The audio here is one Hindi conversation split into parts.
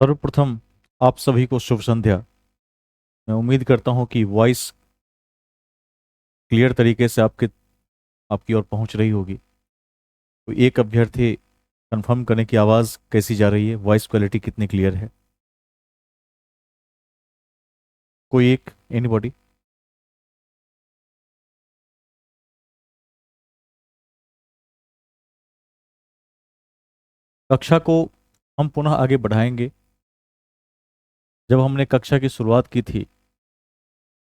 सर्वप्रथम आप सभी को शुभ संध्या। मैं उम्मीद करता हूं कि वॉइस क्लियर तरीके से आपकी ओर पहुंच रही होगी। तो एक अभ्यर्थी कंफर्म करें कि आवाज़ कैसी जा रही है, वॉइस क्वालिटी कितनी क्लियर है। कोई एक, एनीबॉडी? कक्षा को हम पुनः आगे बढ़ाएंगे। जब हमने कक्षा की शुरुआत की थी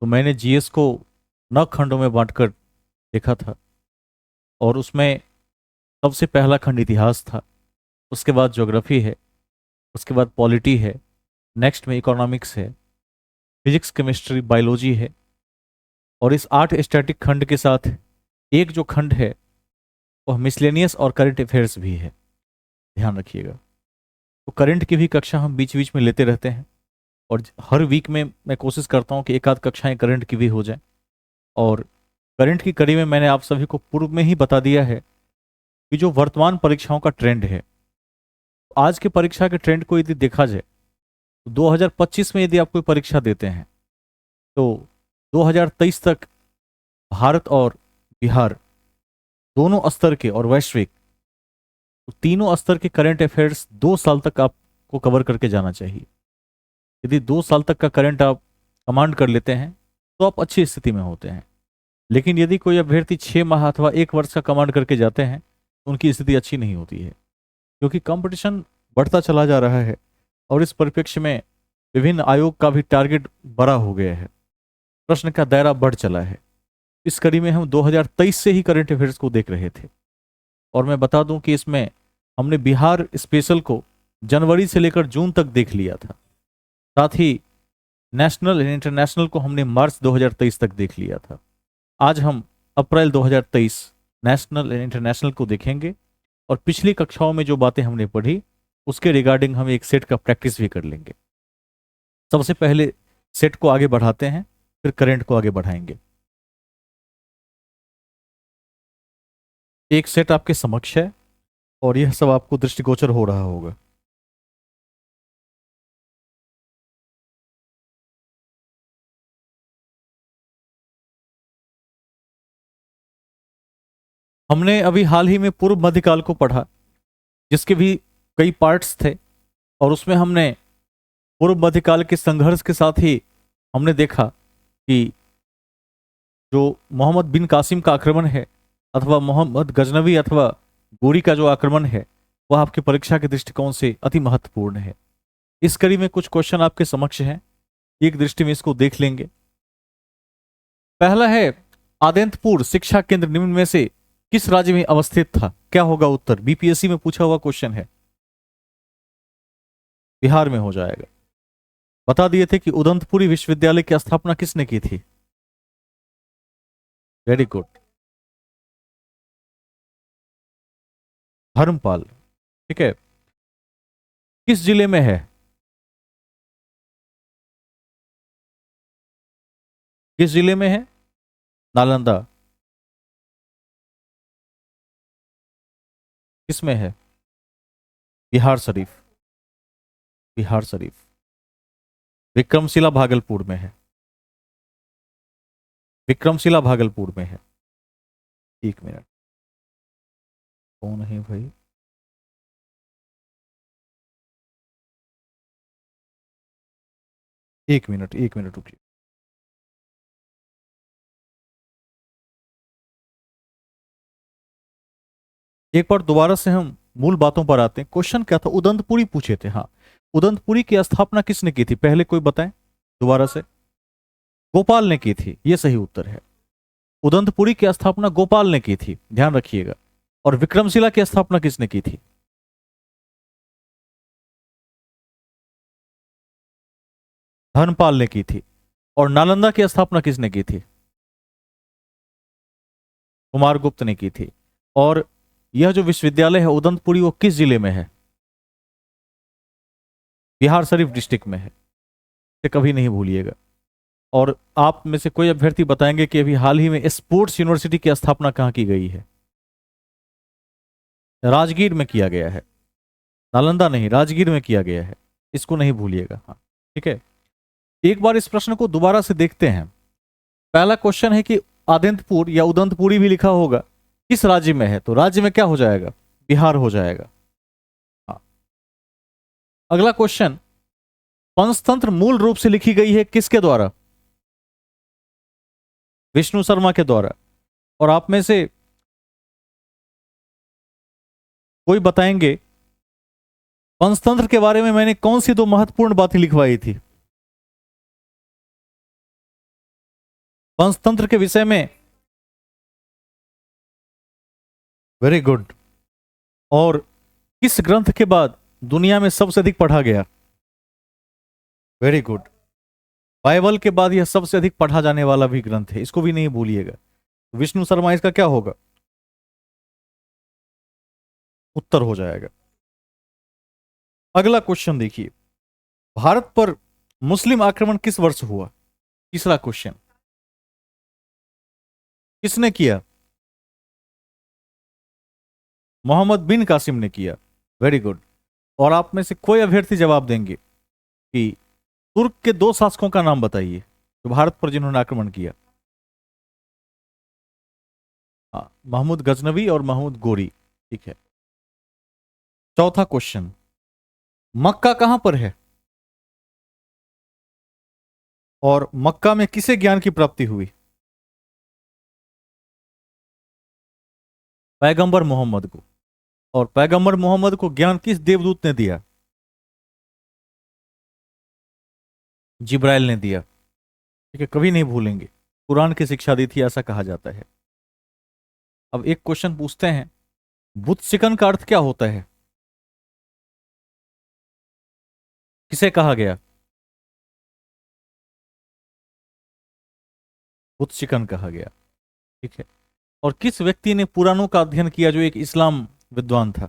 तो मैंने जीएस को 9 खंडों में बांटकर देखा था, और उसमें सबसे पहला खंड इतिहास था, उसके बाद ज्योग्राफी है, उसके बाद पॉलिटी है, नेक्स्ट में इकोनॉमिक्स है, फिजिक्स, केमिस्ट्री, बायोलॉजी है, और इस 8 स्टैटिक खंड के साथ एक जो खंड है वह मिसलेनियस और करंट अफेयर्स भी है। ध्यान रखिएगा। तो करंट की भी कक्षा हम बीच बीच में लेते रहते हैं, और हर वीक में मैं कोशिश करता हूं कि एक आध कक्षाएं करंट की भी हो जाए। और करंट की कड़ी में मैंने आप सभी को पूर्व में ही बता दिया है कि जो वर्तमान परीक्षाओं का ट्रेंड है, आज की परीक्षा के ट्रेंड को यदि देखा जाए तो 2025 में यदि आप कोई परीक्षा देते हैं तो 2023 तक भारत और बिहार दोनों स्तर के और वैश्विक, तो तीनों स्तर के करंट अफेयर्स 2 साल तक आपको कवर करके जाना चाहिए। यदि 2 साल तक का करंट आप कमांड कर लेते हैं तो आप अच्छी स्थिति में होते हैं। लेकिन यदि कोई अभ्यर्थी 6 माह अथवा 1 वर्ष का कमांड करके जाते हैं तो उनकी स्थिति अच्छी नहीं होती है, क्योंकि कंपटीशन बढ़ता चला जा रहा है और इस परिप्रेक्ष्य में विभिन्न आयोग का भी टारगेट बड़ा हो गया है, प्रश्न का दायरा बढ़ चला है। इस कड़ी में हम 2023 से ही करंट अफेयर्स को देख रहे थे, और मैं बता दूं कि इसमें हमने बिहार स्पेशल को जनवरी से लेकर जून तक देख लिया था, साथ ही नेशनल एंड इंटरनेशनल को हमने मार्च 2023 तक देख लिया था। आज हम अप्रैल 2023 नेशनल एंड इंटरनेशनल को देखेंगे, और पिछली कक्षाओं में जो बातें हमने पढ़ी उसके रिगार्डिंग हम एक सेट का प्रैक्टिस भी कर लेंगे। सबसे पहले सेट को आगे बढ़ाते हैं, फिर करंट को आगे बढ़ाएंगे। एक सेट आपके समक्ष है और यह सब आपको दृष्टिगोचर हो रहा होगा। हमने अभी हाल ही में पूर्व मध्यकाल को पढ़ा, जिसके भी कई पार्ट्स थे, और उसमें हमने पूर्व मध्यकाल के संघर्ष के साथ ही हमने देखा कि जो मोहम्मद बिन कासिम का आक्रमण है, अथवा मोहम्मद गजनवी अथवा गोरी का जो आक्रमण है, वह आपकी परीक्षा के दृष्टिकोण से अति महत्वपूर्ण है। इस कड़ी में कुछ क्वेश्चन आपके समक्ष हैं, एक दृष्टि में इसको देख लेंगे। पहला है, आदेंतपुर शिक्षा केंद्र निम्न में से किस राज्य में अवस्थित था? क्या होगा उत्तर? बीपीएससी में पूछा हुआ क्वेश्चन है। बिहार में हो जाएगा। बता दिए थे कि उदंतपुरी विश्वविद्यालय की स्थापना किसने की थी? Very good, Dharmpal. ठीक है। किस जिले में है? किस जिले में है? नालंदा। किसमें है? बिहार शरीफ। बिहार शरीफ। विक्रमशिला भागलपुर में है। विक्रमशिला भागलपुर में है। एक मिनट, कौन है भाई? एक मिनट, एक मिनट रुकिए। एक बार दोबारा से हम मूल बातों पर आते हैं। क्वेश्चन क्या था? उदंतपुरी पूछे थे। हाँ, उदंतपुरी की स्थापना किसने की थी? पहले कोई बताएं दोबारा से। गोपाल ने की थी, यह सही उत्तर है। उदंतपुरी की स्थापना गोपाल ने की थी, ध्यान रखिएगा। और विक्रमशिला की स्थापना किसने की थी? धर्मपाल ने की थी। और नालंदा की स्थापना किसने की थी? कुमारगुप्त ने की थी। और यह जो विश्वविद्यालय है उदंतपुरी, वो किस जिले में है? बिहार शरीफ डिस्ट्रिक्ट में है, इसे कभी नहीं भूलिएगा। और आप में से कोई अभ्यर्थी बताएंगे कि अभी हाल ही में स्पोर्ट्स यूनिवर्सिटी की स्थापना कहां की गई है? राजगीर में किया गया है। नालंदा नहीं, राजगीर में किया गया है। इसको नहीं भूलिएगा। हाँ ठीक है, एक बार इस प्रश्न को दोबारा से देखते हैं। पहला क्वेश्चन है कि आदित्यपुर या उदंतपुरी भी लिखा होगा, किस राज्य में है? तो राज्य में क्या हो जाएगा? बिहार हो जाएगा। हाँ। अगला क्वेश्चन, पंचतंत्र मूल रूप से लिखी गई है किसके द्वारा? विष्णु शर्मा के द्वारा। और आप में से कोई बताएंगे पंचतंत्र के बारे में मैंने कौन सी दो महत्वपूर्ण बातें लिखवाई थी पंचतंत्र के विषय में? Very good. और किस ग्रंथ के बाद दुनिया में सबसे अधिक पढ़ा गया? Very good. बाइबल के बाद यह सबसे अधिक पढ़ा जाने वाला भी ग्रंथ है, इसको भी नहीं भूलिएगा। विष्णु शर्मा इसका क्या होगा? उत्तर हो जाएगा। अगला क्वेश्चन देखिए, भारत पर मुस्लिम आक्रमण किस वर्ष हुआ? तीसरा क्वेश्चन, किसने किया? मोहम्मद बिन कासिम ने किया। Very good. और आप में से कोई अभ्यर्थी जवाब देंगे कि तुर्क के दो शासकों का नाम बताइए जो भारत पर जिन्होंने आक्रमण किया। हाँ, महमूद गजनवी और महमूद गोरी। ठीक है। चौथा क्वेश्चन, मक्का कहां पर है और मक्का में किसे ज्ञान की प्राप्ति हुई? पैगंबर मोहम्मद को। और पैगंबर मोहम्मद को ज्ञान किस देवदूत ने दिया? जिब्राइल ने दिया। ठीक है, कभी नहीं भूलेंगे, कुरान की शिक्षा दी थी ऐसा कहा जाता है। अब एक क्वेश्चन पूछते हैं, बुत शिकन का अर्थ क्या होता है? किसे कहा गया? बुत शिकन कहा गया। ठीक है। और किस व्यक्ति ने पुराणों का अध्ययन किया जो एक इस्लाम विद्वान था?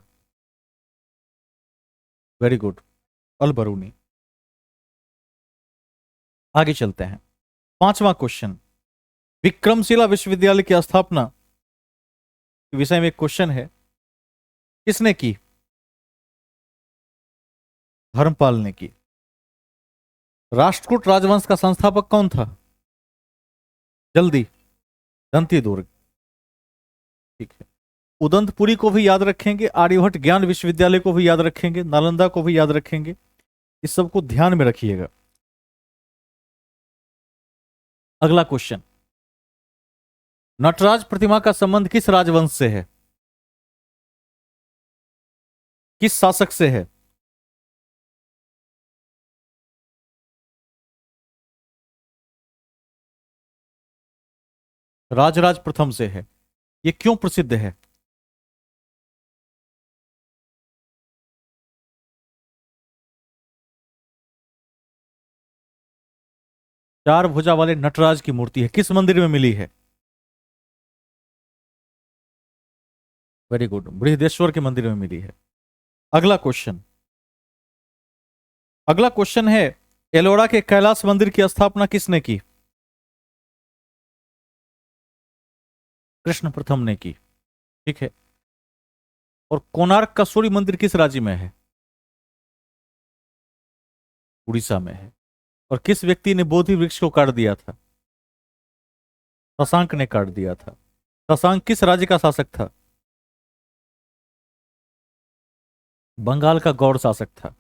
वेरी गुड, अल बरूनी। आगे चलते हैं। पांचवा क्वेश्चन, विक्रमशिला विश्वविद्यालय की स्थापना के विषय में एक क्वेश्चन है, किसने की? धर्मपाल ने की। राष्ट्रकूट राजवंश का संस्थापक कौन था? जल्दी, दंती दुर्ग। ठीक है। उदंतपुरी को भी याद रखेंगे, आर्यभट्ट ज्ञान विश्वविद्यालय को भी याद रखेंगे, नालंदा को भी याद रखेंगे, इस सबको ध्यान में रखिएगा। अगला क्वेश्चन, नटराज प्रतिमा का संबंध किस राजवंश से है? किस शासक से है? राजराज प्रथम से है। यह क्यों प्रसिद्ध है? चार भुजा वाले नटराज की मूर्ति है, किस मंदिर में मिली है? वेरी गुड, बृहदेश्वर के मंदिर में मिली है। अगला क्वेश्चन, अगला क्वेश्चन है, एलोरा के कैलाश मंदिर की स्थापना किसने की? कृष्ण प्रथम ने की। ठीक है। और कोणार्क का सूर्य मंदिर किस राज्य में है? उड़ीसा में है। और किस व्यक्ति ने बोधि वृक्ष को काट दिया था? शशांक ने काट दिया था। शशांक किस राज्य का शासक था? बंगाल का गौड़ शासक था।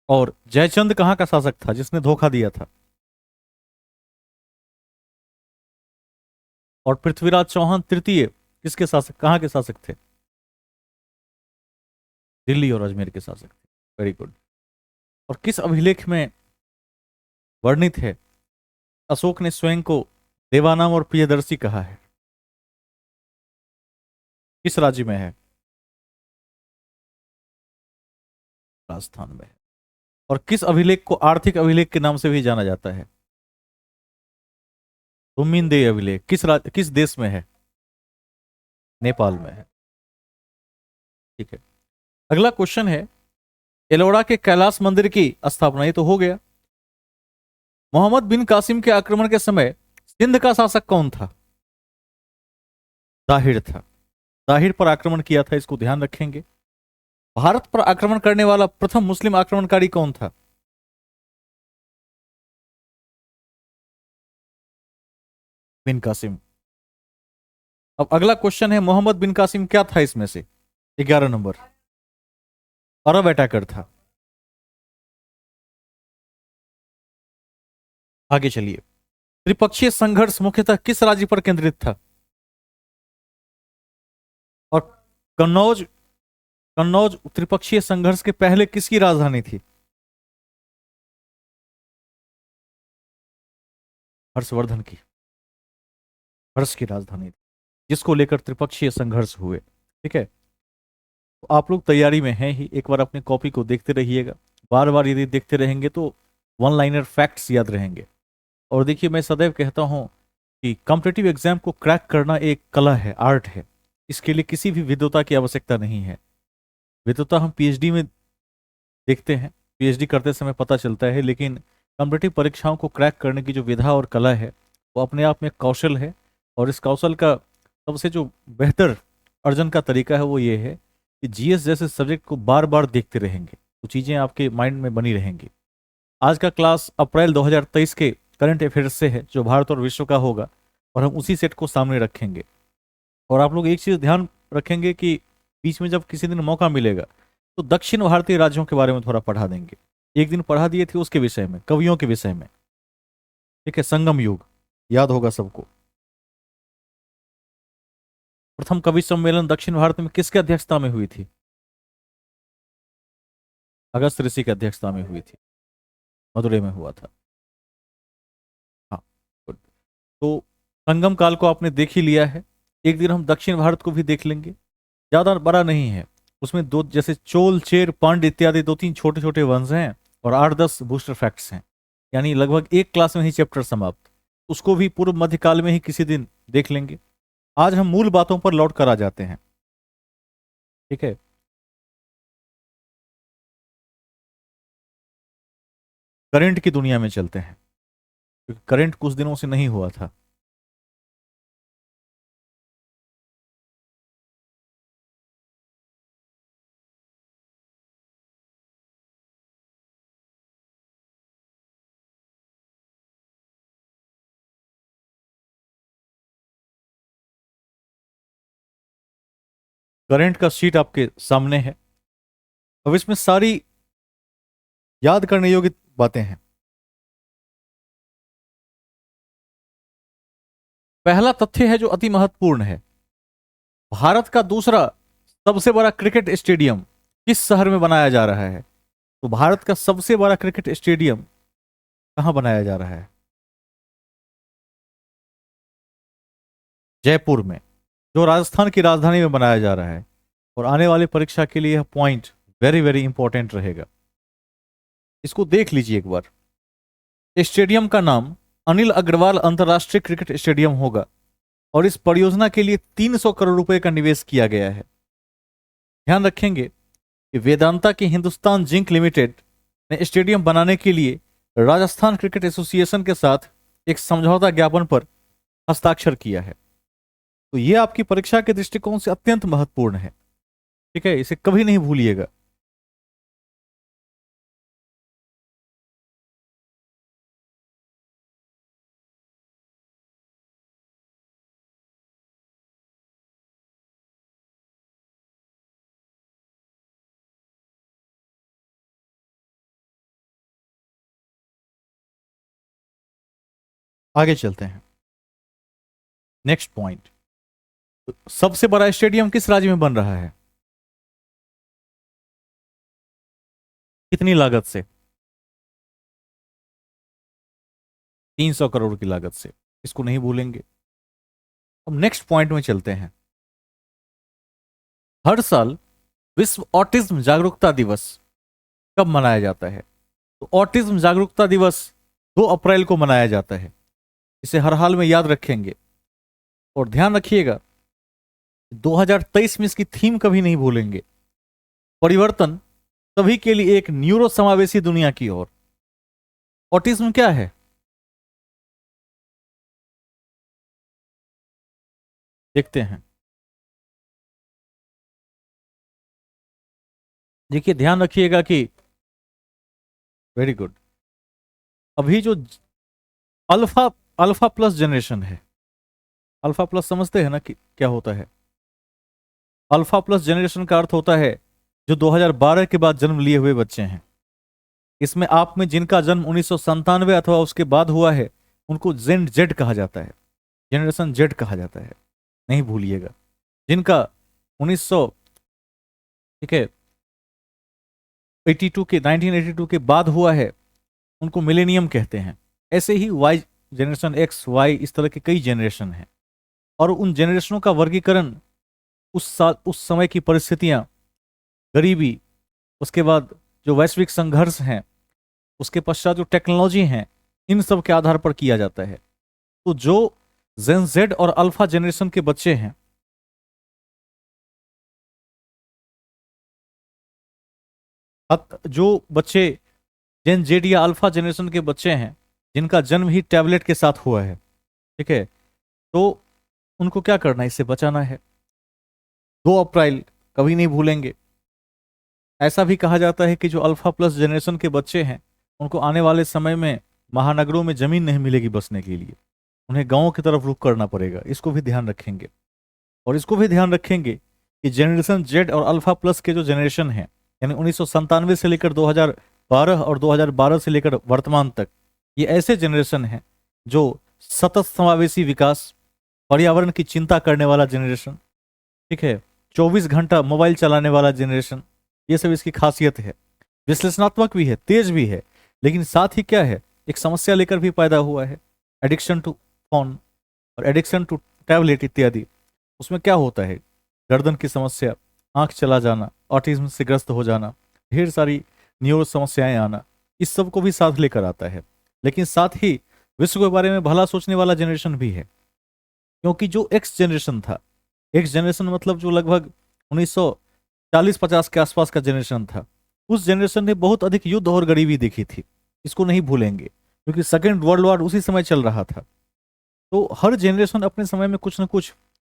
और जयचंद कहां का शासक था जिसने धोखा दिया था? और पृथ्वीराज चौहान तृतीय किसके शासक, कहां के शासक थे? दिल्ली और अजमेर के शासक थे। Very good. और किस अभिलेख में वर्णित है अशोक ने स्वयं को देवानाम और प्रियदर्शी कहा है? किस राज्य में है? राजस्थान में है। और किस अभिलेख को आर्थिक अभिलेख के नाम से भी जाना जाता है? तुमिनदेई अभिलेख किस देश में है? नेपाल में है। ठीक है। अगला क्वेश्चन है, एलोरा के कैलाश मंदिर की स्थापना, ये तो हो गया। मोहम्मद बिन कासिम के आक्रमण के समय सिंध का शासक कौन था? ताहिर था। ताहिर पर आक्रमण किया था, इसको ध्यान रखेंगे। भारत पर आक्रमण करने वाला प्रथम मुस्लिम आक्रमणकारी कौन था? बिन कासिम। अब अगला क्वेश्चन है, मोहम्मद बिन कासिम क्या था इसमें से? 11 नंबर, अरब अटैकर था। आगे चलिए। त्रिपक्षीय संघर्ष मुख्यतः किस राज्य पर केंद्रित था? और कन्नौज, कन्नौज त्रिपक्षीय संघर्ष के पहले किसकी राजधानी थी? हर्षवर्धन की, हर्ष की राजधानी थी, जिसको लेकर त्रिपक्षीय संघर्ष हुए। ठीक है, तो आप लोग तैयारी में हैं ही, एक बार अपनी कॉपी को देखते रहिएगा। बार बार यदि देखते रहेंगे तो वन लाइनर फैक्ट्स याद रहेंगे। और देखिए, मैं सदैव कहता हूं कि कॉम्पिटिटिव एग्जाम को क्रैक करना एक कला है, आर्ट है। इसके लिए किसी भी विद्वता की आवश्यकता नहीं है। विद्वता हम पीएचडी में देखते हैं, पीएचडी करते समय पता चलता है, लेकिन कॉम्पिटिटिव परीक्षाओं को क्रैक करने की जो विधा और कला है वो अपने आप में कौशल है। और इस कौशल का सबसे जो बेहतर अर्जन का तरीका है वो ये है कि जीएस जैसे सब्जेक्ट को बार बार देखते रहेंगे तो चीज़ें आपके माइंड में बनी रहेंगी। आज का क्लास अप्रैल 2023 के करंट अफेयर्स से है, जो भारत और विश्व का होगा, और हम उसी सेट को सामने रखेंगे। और आप लोग एक चीज़ ध्यान रखेंगे कि बीच में जब किसी दिन मौका मिलेगा तो दक्षिण भारतीय राज्यों के बारे में थोड़ा पढ़ा देंगे। एक दिन पढ़ा दिए थे उसके विषय में, कवियों के विषय में। ठीक है, संगम युग याद होगा सबको। प्रथम कवि सम्मेलन दक्षिण भारत में किसके अध्यक्षता में हुई थी? अगस्त ऋषि की अध्यक्षता में हुई थी, मदुरै में हुआ था। हाँ, good। तो संगम काल को आपने देख ही लिया है। एक दिन हम दक्षिण भारत को भी देख लेंगे, ज्यादा बड़ा नहीं है। उसमें दो, जैसे चोल, चेर, पांड्य इत्यादि 2-3 छोटे छोटे वंश हैं और 8-10 बूस्टर फैक्ट्स हैं। यानी लगभग एक क्लास में ही चैप्टर समाप्त। उसको भी पूर्व मध्यकाल में ही किसी दिन देख लेंगे। आज हम मूल बातों पर लौट कर आ जाते हैं। ठीक है, करंट की दुनिया में चलते हैं, क्योंकि करंट कुछ दिनों से नहीं हुआ था। करंट का शीट आपके सामने है। अब इसमें सारी याद करने योग्य बातें हैं। पहला तथ्य है जो अति महत्वपूर्ण है, भारत का दूसरा सबसे बड़ा क्रिकेट स्टेडियम किस शहर में बनाया जा रहा है? तो भारत का सबसे बड़ा क्रिकेट स्टेडियम कहां बनाया जा रहा है? जयपुर में, जो राजस्थान की राजधानी में बनाया जा रहा है। और आने वाली परीक्षा के लिए यह पॉइंट वेरी वेरी इंपॉर्टेंट रहेगा, इसको देख लीजिए एक बार। स्टेडियम का नाम अनिल अग्रवाल अंतर्राष्ट्रीय क्रिकेट स्टेडियम होगा और इस परियोजना के लिए 300 करोड़ रुपए का निवेश किया गया है। ध्यान रखेंगे कि वेदांता की हिंदुस्तान जिंक लिमिटेड ने स्टेडियम बनाने के लिए राजस्थान क्रिकेट एसोसिएशन के साथ एक समझौता ज्ञापन पर हस्ताक्षर किया है। तो यह आपकी परीक्षा के दृष्टिकोण से अत्यंत महत्वपूर्ण है। ठीक है, इसे कभी नहीं भूलिएगा। आगे चलते हैं, नेक्स्ट पॉइंट। सबसे बड़ा स्टेडियम किस राज्य में बन रहा है? कितनी लागत से? 300 करोड़ की लागत से, इसको नहीं भूलेंगे। अब नेक्स्ट पॉइंट में चलते हैं। हर साल विश्व ऑटिज्म जागरूकता दिवस कब मनाया जाता है? तो ऑटिज्म जागरूकता दिवस 2 अप्रैल को मनाया जाता है। इसे हर हाल में याद रखेंगे और ध्यान रखिएगा 2023 में इसकी थीम कभी नहीं भूलेंगे, परिवर्तन सभी के लिए एक न्यूरो समावेशी दुनिया की ओर। ऑटिज्म क्या है? देखते हैं। देखिए, ध्यान रखिएगा कि वेरी गुड, अभी जो अल्फा अल्फा प्लस जनरेशन है, अल्फा प्लस समझते हैं ना कि क्या होता है? अल्फा प्लस जनरेशन का अर्थ होता है जो 2012 के बाद जन्म लिए हुए बच्चे हैं। इसमें आप में जिनका जन्म 1997 अथवा उसके बाद हुआ है उनको जेन जेड कहा जाता है, जनरेशन जेड कहा जाता है, नहीं भूलिएगा। जिनका 1900, ठीक है, 82 के 1982 के बाद हुआ है उनको मिलेनियम कहते हैं। ऐसे ही वाई जनरेशन, एक्स, वाई, इस तरह के कई जनरेशन हैं। और उन जनरेशनों का वर्गीकरण उस साल, उस समय की परिस्थितियां, गरीबी, उसके बाद जो वैश्विक संघर्ष हैं, उसके पश्चात जो टेक्नोलॉजी हैं, इन सब के आधार पर किया जाता है। तो जो जेन जेड और अल्फा जनरेशन के बच्चे हैं, जो बच्चे जेन जेड या अल्फा जनरेशन के बच्चे हैं जिनका जन्म ही टैबलेट के साथ हुआ है, ठीक है, तो उनको क्या करना है? इससे बचाना है। 2 अप्रैल कभी नहीं भूलेंगे। ऐसा भी कहा जाता है कि जो अल्फा प्लस जनरेशन के बच्चे हैं उनको आने वाले समय में महानगरों में जमीन नहीं मिलेगी बसने के लिए, उन्हें गांवों की तरफ रुख करना पड़ेगा। इसको भी ध्यान रखेंगे। और इसको भी ध्यान रखेंगे कि जनरेशन जेड और अल्फा प्लस के जो जनरेशन है, यानी 1997 से लेकर 2012 और 2012 से लेकर वर्तमान तक, ये ऐसे जनरेशन हैं जो सतत समावेशी विकास, पर्यावरण की चिंता करने वाला जनरेशन, ठीक है, 24 घंटा मोबाइल चलाने वाला जनरेशन, ये सब इसकी खासियत है। विश्लेषणात्मक भी है, तेज भी है, लेकिन साथ ही क्या है, एक समस्या लेकर भी पैदा हुआ है, एडिक्शन टू फोन और एडिक्शन टू टैबलेट इत्यादि। उसमें क्या होता है? गर्दन की समस्या, आंख चला जाना, ऑटिज्म से ग्रस्त हो जाना, ढेर सारी न्यूरो समस्याएं आना, इस सब को भी साथ लेकर आता है। लेकिन साथ ही विश्व के बारे में भला सोचने वाला जनरेशन भी है, क्योंकि जो एक्स जनरेशन था, एक्स जनरेशन मतलब जो लगभग 1940-50 के आसपास का जनरेशन था, उस जनरेशन ने बहुत अधिक युद्ध और गरीबी देखी थी। इसको नहीं भूलेंगे, क्योंकि सेकेंड वर्ल्ड वॉर उसी समय चल रहा था। तो हर जनरेशन अपने समय में कुछ ना कुछ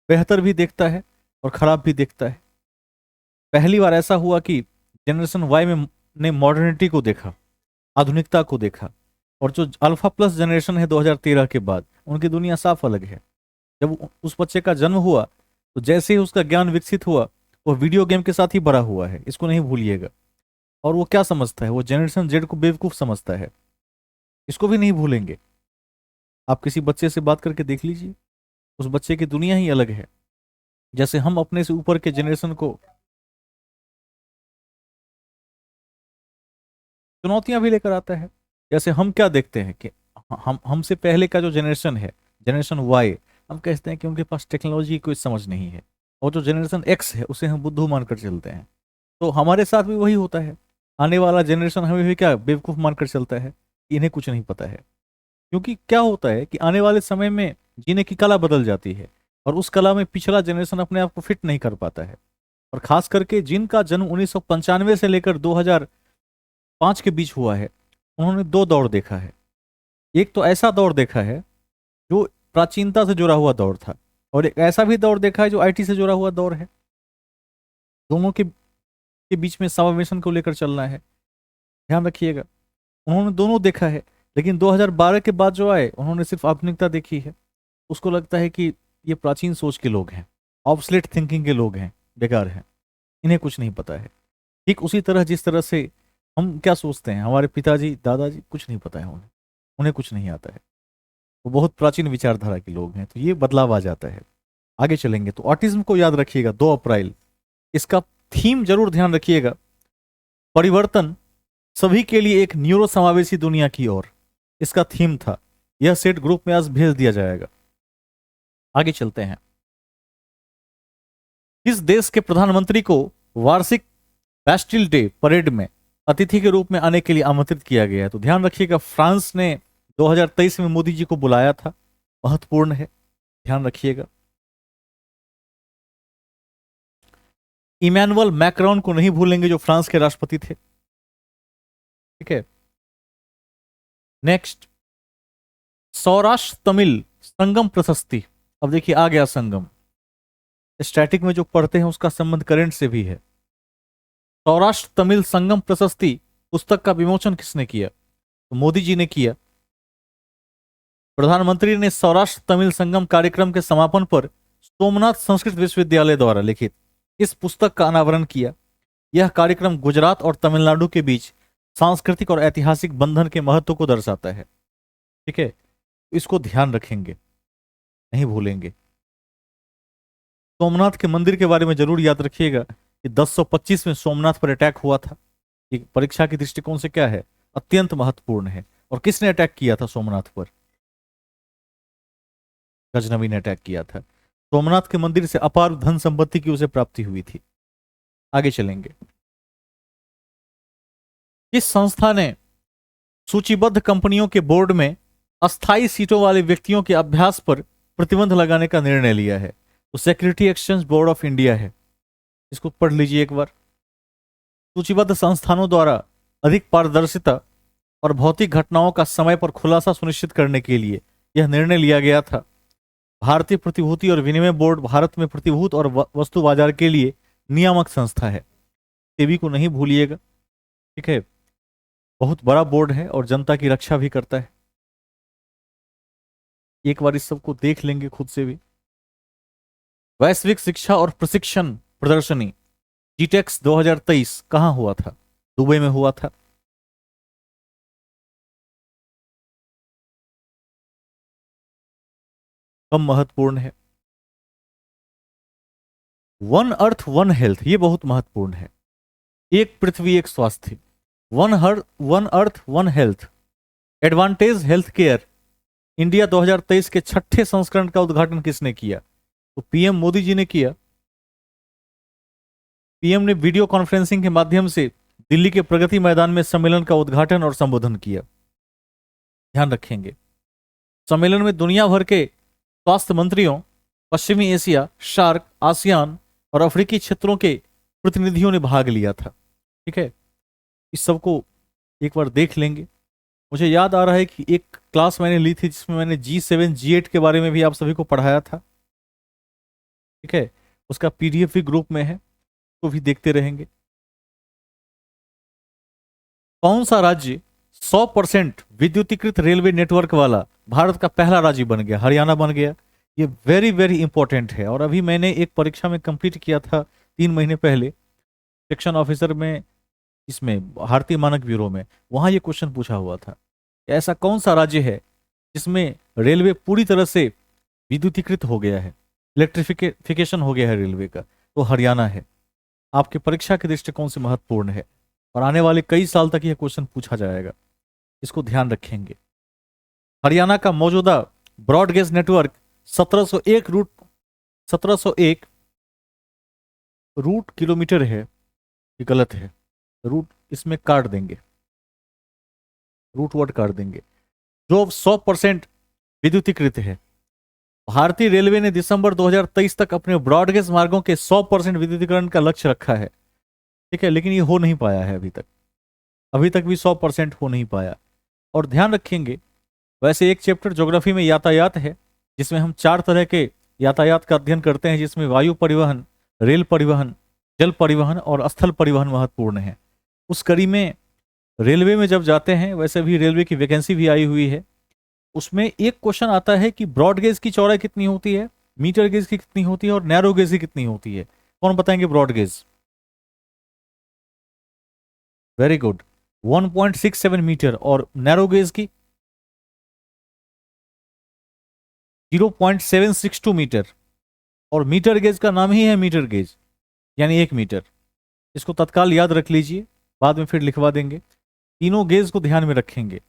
बेहतर भी देखता है और खराब भी देखता है। पहली बार ऐसा हुआ कि जनरेशन वाई में ने मॉडर्निटी को देखा, आधुनिकता को देखा। और जो अल्फा प्लस जनरेशन है 2013 के बाद, उनकी दुनिया साफ अलग है। जब उस बच्चे का जन्म हुआ तो जैसे ही उसका ज्ञान विकसित हुआ, वो वीडियो गेम के साथ ही बड़ा हुआ है, इसको नहीं भूलिएगा। और वो क्या समझता है? वो जनरेशन जेड को बेवकूफ समझता है, इसको भी नहीं भूलेंगे। आप किसी बच्चे से बात करके देख लीजिए, उस बच्चे की दुनिया ही अलग है। जैसे हम अपने से ऊपर के जनरेशन को चुनौतियां भी लेकर आता है। जैसे हम क्या देखते हैं कि हम हमसे पहले का जो जनरेशन है, जनरेशन वाई, हम कहते हैं कि उनके पास टेक्नोलॉजी की कोई समझ नहीं है। और जो जनरेशन एक्स है उसे हम बुद्धू मानकर चलते हैं। तो हमारे साथ भी वही होता है। आने वाला जनरेशन हमें भी क्या बेवकूफ मानकर चलता है, इन्हें कुछ नहीं पता है। क्योंकि क्या होता है कि आने वाले समय में जीने की कला बदल जाती है, और उस कला में पिछला जनरेशन अपने आप को फिट नहीं कर पाता है। और खास करके जिनका जन्म 1995 से लेकर 2005 के बीच हुआ है, उन्होंने दो दौर देखा है। एक तो ऐसा दौर देखा है जो प्राचीनता से जुड़ा हुआ दौर था, और एक ऐसा भी दौर देखा है जो आईटी से जुड़ा हुआ दौर है। दोनों के बीच में समावेशन को लेकर चलना है, ध्यान रखिएगा। उन्होंने दोनों देखा है, लेकिन 2012 के बाद जो आए उन्होंने सिर्फ आधुनिकता देखी है। उसको लगता है कि ये प्राचीन सोच के लोग हैं, ऑब्सलेट थिंकिंग के लोग हैं, बेकार हैं, इन्हें कुछ नहीं पता है। ठीक उसी तरह जिस तरह से हम क्या सोचते हैं, हमारे पिताजी दादाजी कुछ नहीं पता है उन्हें, उन्हें कुछ नहीं आता है। वो बहुत प्राचीन विचारधारा के लोग हैं, तो ये बदलाव आ जाता है। आगे चलेंगे तो ऑटिज्म को याद रखिएगा, 2 अप्रैल, इसका थीम जरूर ध्यान रखिएगा, परिवर्तन सभी के लिए एक न्यूरो समावेशी दुनिया की ओर, इसका थीम था। यह सेट ग्रुप में आज भेज दिया जाएगा। आगे चलते हैं। किस देश के प्रधानमंत्री को वार्षिक बैस्टिल डे परेड में अतिथि के रूप में आने के लिए आमंत्रित किया गया है? तो ध्यान रखिएगा, फ्रांस ने 2023 में मोदी जी को बुलाया था, महत्वपूर्ण है, ध्यान रखिएगा। इमैनुअल मैक्रोन को नहीं भूलेंगे, जो फ्रांस के राष्ट्रपति थे, ठीक है। नेक्स्ट, सौराष्ट्र तमिल संगम प्रशस्ति। अब देखिए आ गया संगम, स्टैटिक में जो पढ़ते हैं उसका संबंध करंट से भी है। सौराष्ट्र तमिल संगम प्रशस्ति पुस्तक का विमोचन किसने किया? तो मोदी जी ने किया। प्रधानमंत्री ने सौराष्ट्र तमिल संगम कार्यक्रम के समापन पर सोमनाथ संस्कृत विश्वविद्यालय द्वारा लिखित इस पुस्तक का अनावरण किया। यह कार्यक्रम गुजरात और तमिलनाडु के बीच सांस्कृतिक और ऐतिहासिक बंधन के महत्व को दर्शाता है। ठीक है, इसको ध्यान रखेंगे, नहीं भूलेंगे। सोमनाथ के मंदिर के बारे में जरूर याद रखिएगा कि 1025 में सोमनाथ पर अटैक हुआ था। ये परीक्षा के दृष्टिकोण से क्या है, अत्यंत महत्वपूर्ण है। और किसने अटैक किया था सोमनाथ पर? गजनवी ने अटैक किया था। सोमनाथ के मंदिर से अपार धन संपत्ति की उसे प्राप्ति हुई थी। आगे चलेंगे। इस संस्था ने सूचीबद्ध कंपनियों के बोर्ड में अस्थायी सीटों वाले व्यक्तियों के अभ्यास पर प्रतिबंध लगाने का निर्णय लिया है। तो security exchange board of India है, इसको पढ़ लीजिए एक बार। सूचीबद्ध संस्थानों द्वारा अधिक पारदर्शिता और भौतिक घटनाओं का समय पर खुलासा सुनिश्चित करने के लिए यह निर्णय लिया गया था। भारतीय प्रतिभूति और विनिमय बोर्ड भारत में प्रतिभूत और वस्तु बाजार के लिए नियामक संस्था है। सेबी को नहीं भूलिएगा। ठीक है, बहुत बड़ा बोर्ड है और जनता की रक्षा भी करता है। एक बार इस सबको देख लेंगे खुद से भी। वैश्विक शिक्षा और प्रशिक्षण प्रदर्शनी जीटेक्स 2023 कहां हुआ था? दुबई में हुआ था। कम महत्वपूर्ण है। वन अर्थ वन हेल्थ, ये बहुत महत्वपूर्ण है। एक पृथ्वी एक स्वास्थ्य, one earth one health, advantage health care India 2023 के 6ठे संस्करण का उद्घाटन किसने किया? तो पीएम मोदी जी ने किया। पीएम ने वीडियो कॉन्फ्रेंसिंग के माध्यम से दिल्ली के प्रगति मैदान में सम्मेलन का उद्घाटन और संबोधन किया। ध्यान रखेंगे, सम्मेलन में दुनिया भर के स्वास्थ्य मंत्रियों, पश्चिमी एशिया, शार्क, आसियान और अफ्रीकी क्षेत्रों के प्रतिनिधियों ने भाग लिया था। ठीक है, इस सबको एक बार देख लेंगे। मुझे याद आ रहा है कि एक क्लास मैंने ली थी जिसमें मैंने G7 G8 के बारे में भी आप सभी को पढ़ाया था। ठीक है, उसका पीडीएफ भी ग्रुप में है, तो भी देखते रहेंगे। कौन सा राज्य 100% विद्युतीकृत रेलवे नेटवर्क वाला भारत का पहला राज्य बन गया? हरियाणा बन गया। ये वेरी वेरी इंपॉर्टेंट है। और अभी मैंने एक परीक्षा में कंप्लीट किया था 3 महीने पहले, सेक्शन ऑफिसर में, इसमें भारतीय मानक ब्यूरो में। वहां ये क्वेश्चन पूछा हुआ था, ऐसा कौन सा राज्य है जिसमें रेलवे पूरी तरह से विद्युतीकृत हो गया है, इलेक्ट्रिफिकेशन हो गया है रेलवे का? तो हरियाणा है। आपके परीक्षा के दृष्टिकोण से महत्वपूर्ण है और आने वाले कई साल तक यह क्वेश्चन पूछा जाएगा, इसको ध्यान रखेंगे। हरियाणा का मौजूदा ब्रॉडगेज नेटवर्क 1701 रूट किलोमीटर है। ये गलत है, रूट इसमें काट देंगे, रूट वर्ड काट देंगे। जो 100% विद्युतीकृत है। भारतीय रेलवे ने दिसंबर 2023 तक अपने ब्रॉडगेज मार्गों के 100% विद्युतीकरण का लक्ष्य रखा है। ठीक है, लेकिन ये हो नहीं पाया है अभी तक भी 100% हो नहीं पाया। और ध्यान रखेंगे, वैसे एक चैप्टर ज्योग्राफी में यातायात है जिसमें हम 4 तरह के यातायात का अध्ययन करते हैं, जिसमें वायु परिवहन, रेल परिवहन, जल परिवहन और स्थल परिवहन महत्वपूर्ण है। उस कड़ी में रेलवे में जब जाते हैं, वैसे भी रेलवे की वैकेंसी भी आई हुई है, उसमें एक क्वेश्चन आता है कि ब्रॉड गेज की चौड़ाई कितनी होती है, मीटर गेज की कितनी होती है और नैरो गेज की कितनी होती है? कौन बताएंगे broad gauge? Very good, 1.67 metre. और नैरो गेज की 0.762 मीटर। और मीटर गेज का नाम ही है मीटर गेज, यानी 1 मीटर। इसको तत्काल याद रख लीजिए, बाद में फिर लिखवा देंगे। तीनों गेज को ध्यान में रखेंगे।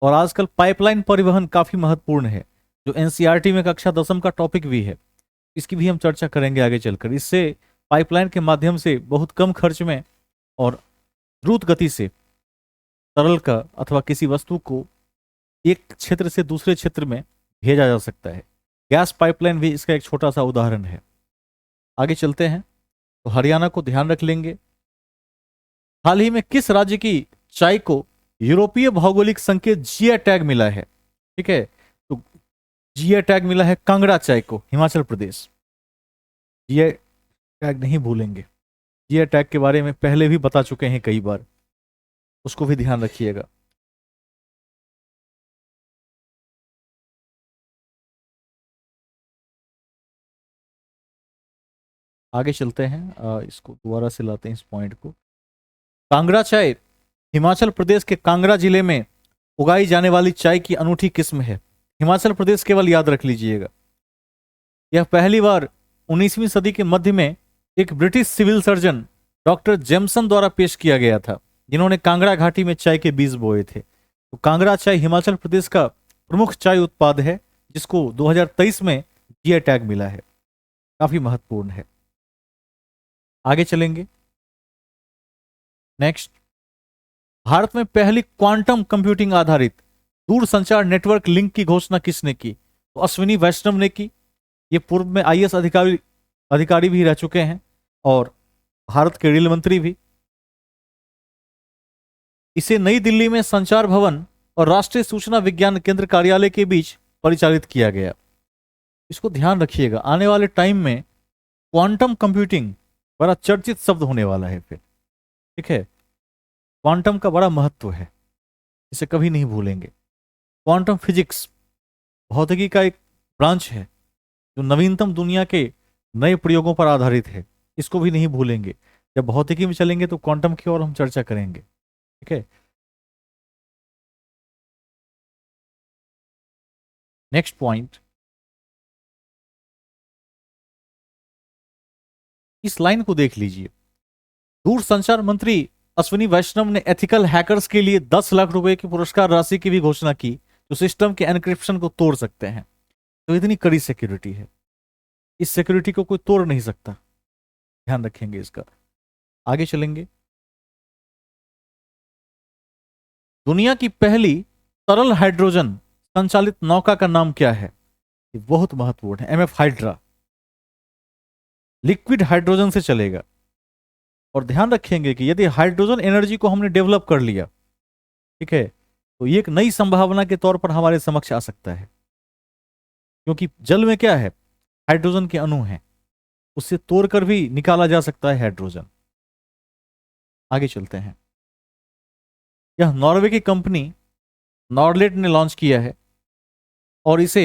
और आजकल पाइपलाइन परिवहन काफी महत्वपूर्ण है, जो एनसीईआरटी में कक्षा 10वीं का टॉपिक भी है। इसकी भी हम चर्चा करेंगे आगे चलकर। इससे पाइपलाइन के माध्यम से बहुत कम खर्च में और द्रुत गति से तरल का अथवा किसी वस्तु को एक क्षेत्र से दूसरे क्षेत्र में भेजा जा सकता है। गैस पाइपलाइन भी इसका एक छोटा सा उदाहरण है। आगे चलते हैं, तो हरियाणा को ध्यान रख लेंगे। हाल ही में किस राज्य की चाय को यूरोपीय भौगोलिक संकेत जीआई टैग मिला है? ठीक है, तो जीआई टैग मिला है कांगड़ा चाय को, हिमाचल प्रदेश। जीआई टैग नहीं भूलेंगे, जीआई टैग के बारे में पहले भी बता चुके हैं कई बार, उसको भी ध्यान रखिएगा। आगे चलते हैं, इसको दोबारा से लाते हैं इस पॉइंट को। कांगड़ा चाय हिमाचल प्रदेश के कांगड़ा जिले में उगाई जाने वाली चाय की अनूठी किस्म है। हिमाचल प्रदेश केवल याद रख लीजिएगा। यह पहली बार 19वीं सदी के मध्य में एक British civil surgeon doctor Jameson द्वारा पेश किया गया था, जिन्होंने कांगड़ा घाटी में चाय के बीज बोए थे। तो कांगड़ा चाय हिमाचल प्रदेश का प्रमुख चाय उत्पाद है, जिसको 2023 में जीआई टैग मिला है। काफी महत्वपूर्ण है। आगे चलेंगे। नेक्स्ट, भारत में पहली क्वांटम कंप्यूटिंग आधारित दूरसंचार नेटवर्क लिंक की घोषणा किसने की? तो अश्विनी वैष्णव ने की। ये पूर्व में आईएएस अधिकारी भी रह चुके हैं और भारत के रेल मंत्री भी। इसे नई दिल्ली में संचार भवन और राष्ट्रीय सूचना विज्ञान केंद्र कार्यालय के बीच परिचालित किया गया। इसको ध्यान रखिएगा, आने वाले टाइम में क्वांटम कंप्यूटिंग बड़ा चर्चित शब्द होने वाला है फिर। ठीक है, क्वांटम का बड़ा महत्व है, इसे कभी नहीं भूलेंगे। क्वांटम फिजिक्स भौतिकी का एक ब्रांच है जो नवीनतम दुनिया के नए प्रयोगों पर आधारित है। इसको भी नहीं भूलेंगे। जब भौतिकी में चलेंगे तो क्वांटम की ओर हम चर्चा करेंगे। ठीक है, नेक्स्ट पॉइंट, इस लाइन को देख लीजिए। दूरसंचार मंत्री अश्विनी वैष्णव ने एथिकल हैकर्स के लिए 10 लाख रुपए की पुरस्कार राशि की भी घोषणा की, जो सिस्टम के एनक्रिप्शन को तोड़ सकते हैं। तो इतनी कड़ी सिक्योरिटी है, इस सिक्योरिटी को कोई तोड़ नहीं सकता। ध्यान रखेंगे इसका। आगे चलेंगे। दुनिया की पहली तरल हाइड्रोजन संचालित नौका का नाम क्या है? ये बहुत महत्वपूर्ण है। एमएफ हाइड्रा लिक्विड हाइड्रोजन से चलेगा। और ध्यान रखेंगे कि यदि हाइड्रोजन एनर्जी को हमने डेवलप कर लिया, ठीक है, तो ये एक नई संभावना के तौर पर हमारे समक्ष आ सकता है। क्योंकि जल में क्या है, हाइड्रोजन के अणु हैं, उससे तोड़कर भी निकाला जा सकता है हाइड्रोजन। आगे चलते हैं। यह नॉर्वे की कंपनी नॉर्लेट ने लॉन्च किया है और इसे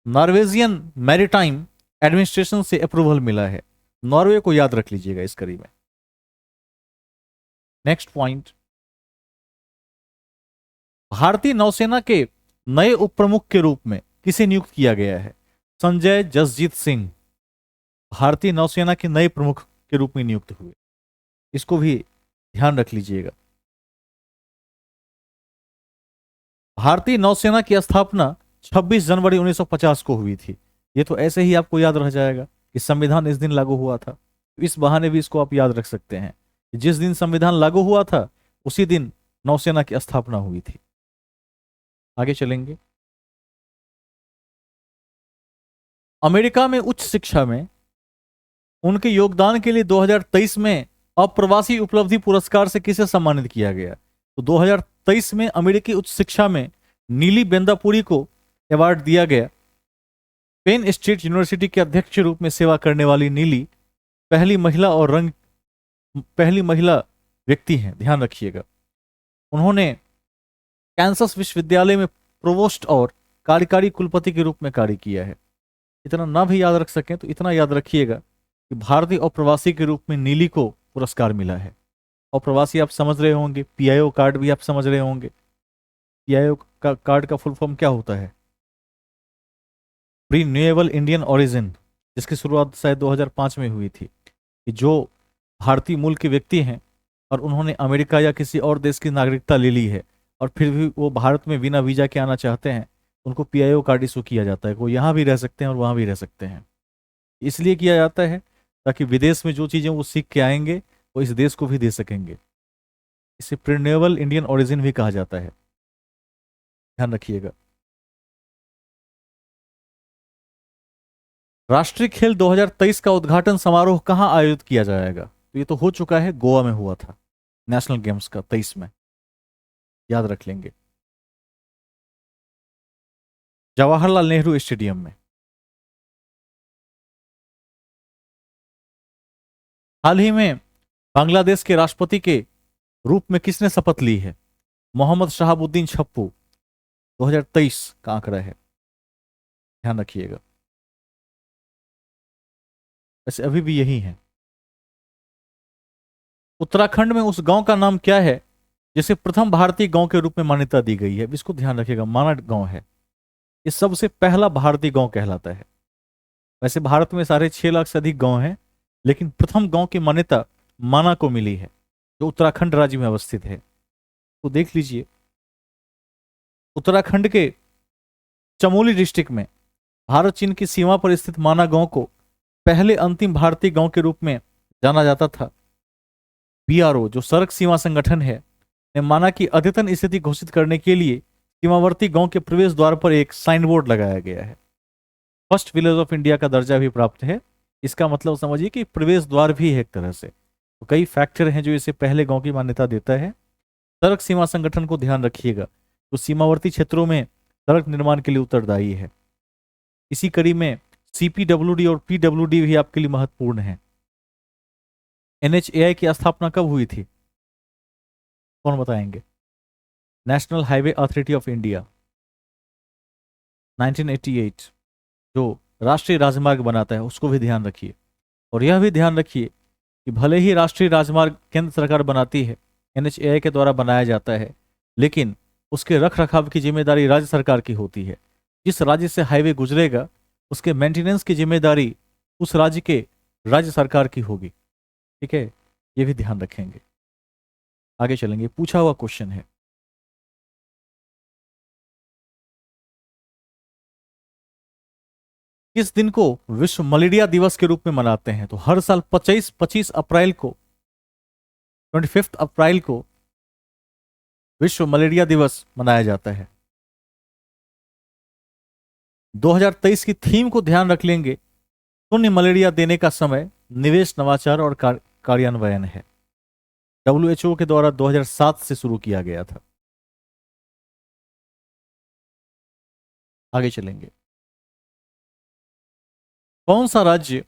नॉर्वेजियन मैरीटाइम एडमिनिस्ट्रेशन से अप्रूवल मिला है। नॉर्वे को याद रख लीजिएगा इस कड़ी में। नेक्स्ट पॉइंट, भारतीय नौसेना के नए उप प्रमुख के रूप में किसे नियुक्त किया गया है? संजय जसजीत सिंह भारतीय नौसेना के नए प्रमुख के रूप में नियुक्त हुए। इसको भी ध्यान रख लीजिएगा। भारतीय नौसेना की स्थापना 26 जनवरी 1950 को हुई थी। ये तो ऐसे ही आपको याद रह जाएगा कि संविधान इस दिन लागू हुआ था। इस बहाने भी इसको आप याद रख सकते हैं कि जिस दिन संविधान लागू हुआ था उसी दिन नौसेना की स्थापना हुई थी। आगे चलेंगे। अमेरिका में उच्च शिक्षा में उनके योगदान के लिए 2023 में अप्रवासी उपलब्धि पुरस्कार से किसे सम्मानित किया गया? तो 2023 में अमेरिकी उच्च शिक्षा में नीली बेंदापुरी को अवार्ड दिया गया। पेन स्टेट यूनिवर्सिटी के अध्यक्ष के रूप में सेवा करने वाली नीली पहली महिला व्यक्ति हैं, ध्यान रखिएगा। उन्होंने कैंसस विश्वविद्यालय में प्रोवोस्ट और कार्यकारी कुलपति के रूप में कार्य किया है। इतना ना भी याद रख सकें तो इतना याद रखिएगा कि भारतीय और प्रवासी के रूप में नीली को पुरस्कार मिला है। और प्रवासी आप समझ रहे होंगे, पीआईओ कार्ड भी आप समझ रहे होंगे। पीआईओ का कार्ड का फुल फॉर्म क्या होता है? रिन्यूएबल इंडियन ओरिजिन, जिसकी शुरुआत शायद 2005 में हुई थी। कि जो भारतीय मूल के व्यक्ति हैं और उन्होंने अमेरिका या किसी और देश की नागरिकता ले ली है और फिर भी वो भारत में बिना वीजा के आना चाहते हैं, उनको पीआईओ कार्ड इशू किया जाता है। वो यहाँ भी रह सकते हैं और वहाँ भी रह सकते हैं। इसलिए किया जाता है ताकि विदेश में जो चीज़ें वो सीख के आएंगे वो इस देश को भी दे सकेंगे। इसे रिन्यूएबल इंडियन ओरिजिन भी कहा जाता है। ध्यान रखिएगा। राष्ट्रीय खेल 2023 का उद्घाटन समारोह कहां आयोजित किया जाएगा? तो ये तो हो चुका है, गोवा में हुआ था नेशनल गेम्स का 23 में। याद रख लेंगे, जवाहरलाल नेहरू स्टेडियम में। हाल ही में बांग्लादेश के राष्ट्रपति के रूप में किसने शपथ ली है? मोहम्मद शहाबुद्दीन छप्पू। 2023 का आंकड़ा है, ध्यान रखिएगा। वैसे अभी भी यही है। उत्तराखंड में उस गांव का नाम क्या है जिसे प्रथम भारतीय गांव के रूप में मान्यता दी गई है? इसको ध्यान रखिएगा, माना गांव है, ये सबसे पहला भारतीय गांव कहलाता है। वैसे भारत में 6.5 लाख से अधिक गांव हैं, लेकिन प्रथम गांव की मान्यता माना को मिली है, जो उत्तराखंड राज्य में अवस्थित है। तो देख लीजिए, उत्तराखंड के चमोली डिस्ट्रिक्ट में भारत चीन की सीमा पर स्थित माना गांव को पहले अंतिम भारतीय गांव के रूप में जाना जाता था। बीआरओ, जो सड़क सीमा संगठन है, ने माना की अद्यतन स्थिति घोषित करने के लिए सीमावर्ती गांव के प्रवेश द्वार पर एक साइन बोर्ड लगाया गया है। फर्स्ट विलेज ऑफ इंडिया का दर्जा भी प्राप्त है। इसका मतलब समझिए कि प्रवेश द्वार भी है एक तरह से। तो कई फैक्टर हैं जो इसे पहले गांव की मान्यता देता है। सड़क सीमा संगठन को ध्यान रखिएगा, तो सीमावर्ती क्षेत्रों में सड़क निर्माण के लिए उत्तरदायी है। इसी कड़ी में सीपीडब्ल्यूडी और पीडब्ल्यूडी भी आपके लिए महत्वपूर्ण है। एनएचएआई की स्थापना कब हुई थी? कौन बताएंगे? National highway authority of India, 1988, जो राष्ट्रीय राजमार्ग बनाता है, उसको भी ध्यान रखिए। और यह भी ध्यान रखिए कि भले ही राष्ट्रीय राजमार्ग केंद्र सरकार बनाती है, एनएचएआई के द्वारा बनाया जाता है, लेकिन उसके रख रखाव की जिम्मेदारी राज्य सरकार की होती है। जिस राज्य से हाईवे गुजरेगा उसके मेंटेनेंस की जिम्मेदारी उस राज्य के राज्य सरकार की होगी। ठीक है, ये भी ध्यान रखेंगे। आगे चलेंगे, पूछा हुआ क्वेश्चन है। किस दिन को विश्व मलेरिया दिवस के रूप में मनाते हैं? तो हर साल 25 अप्रैल को, 25 अप्रैल को विश्व मलेरिया दिवस मनाया जाता है। 2023 की थीम को ध्यान रख लेंगे, शून्य मलेरिया देने का समय, निवेश, नवाचार और कार्यान्वयन है। डब्ल्यूएचओ के द्वारा 2007 से शुरू किया गया था। आगे चलेंगे। कौन सा राज्य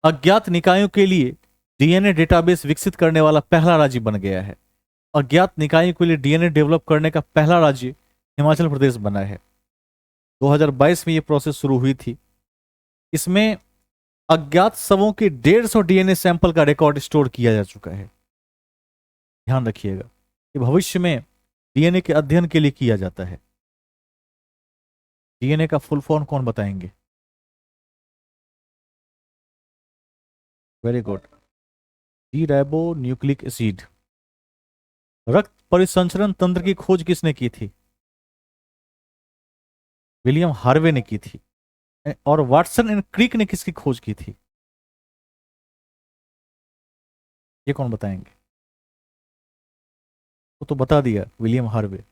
अज्ञात निकायों के लिए डीएनए डेटाबेस विकसित करने वाला पहला राज्य बन गया है? अज्ञात निकायों के लिए डीएनए डेवलप करने का पहला राज्य हिमाचल प्रदेश बना है। 2022 में यह प्रोसेस शुरू हुई थी। इसमें अज्ञात शवों के 150 डीएनए सैंपल का रिकॉर्ड स्टोर किया जा चुका है। ध्यान रखिएगा कि भविष्य में डीएनए के अध्ययन के लिए किया जाता है। डीएनए का फुल फॉर्म कौन बताएंगे? Very good, D ribo nucleic acid. रक्त परिसंचरण तंत्र की खोज किसने की थी? विलियम हार्वे ने की थी। और वाटसन एंड क्रिक ने किसकी खोज की थी? ये कौन बताएंगे? वो तो बता दिया, William Harvey.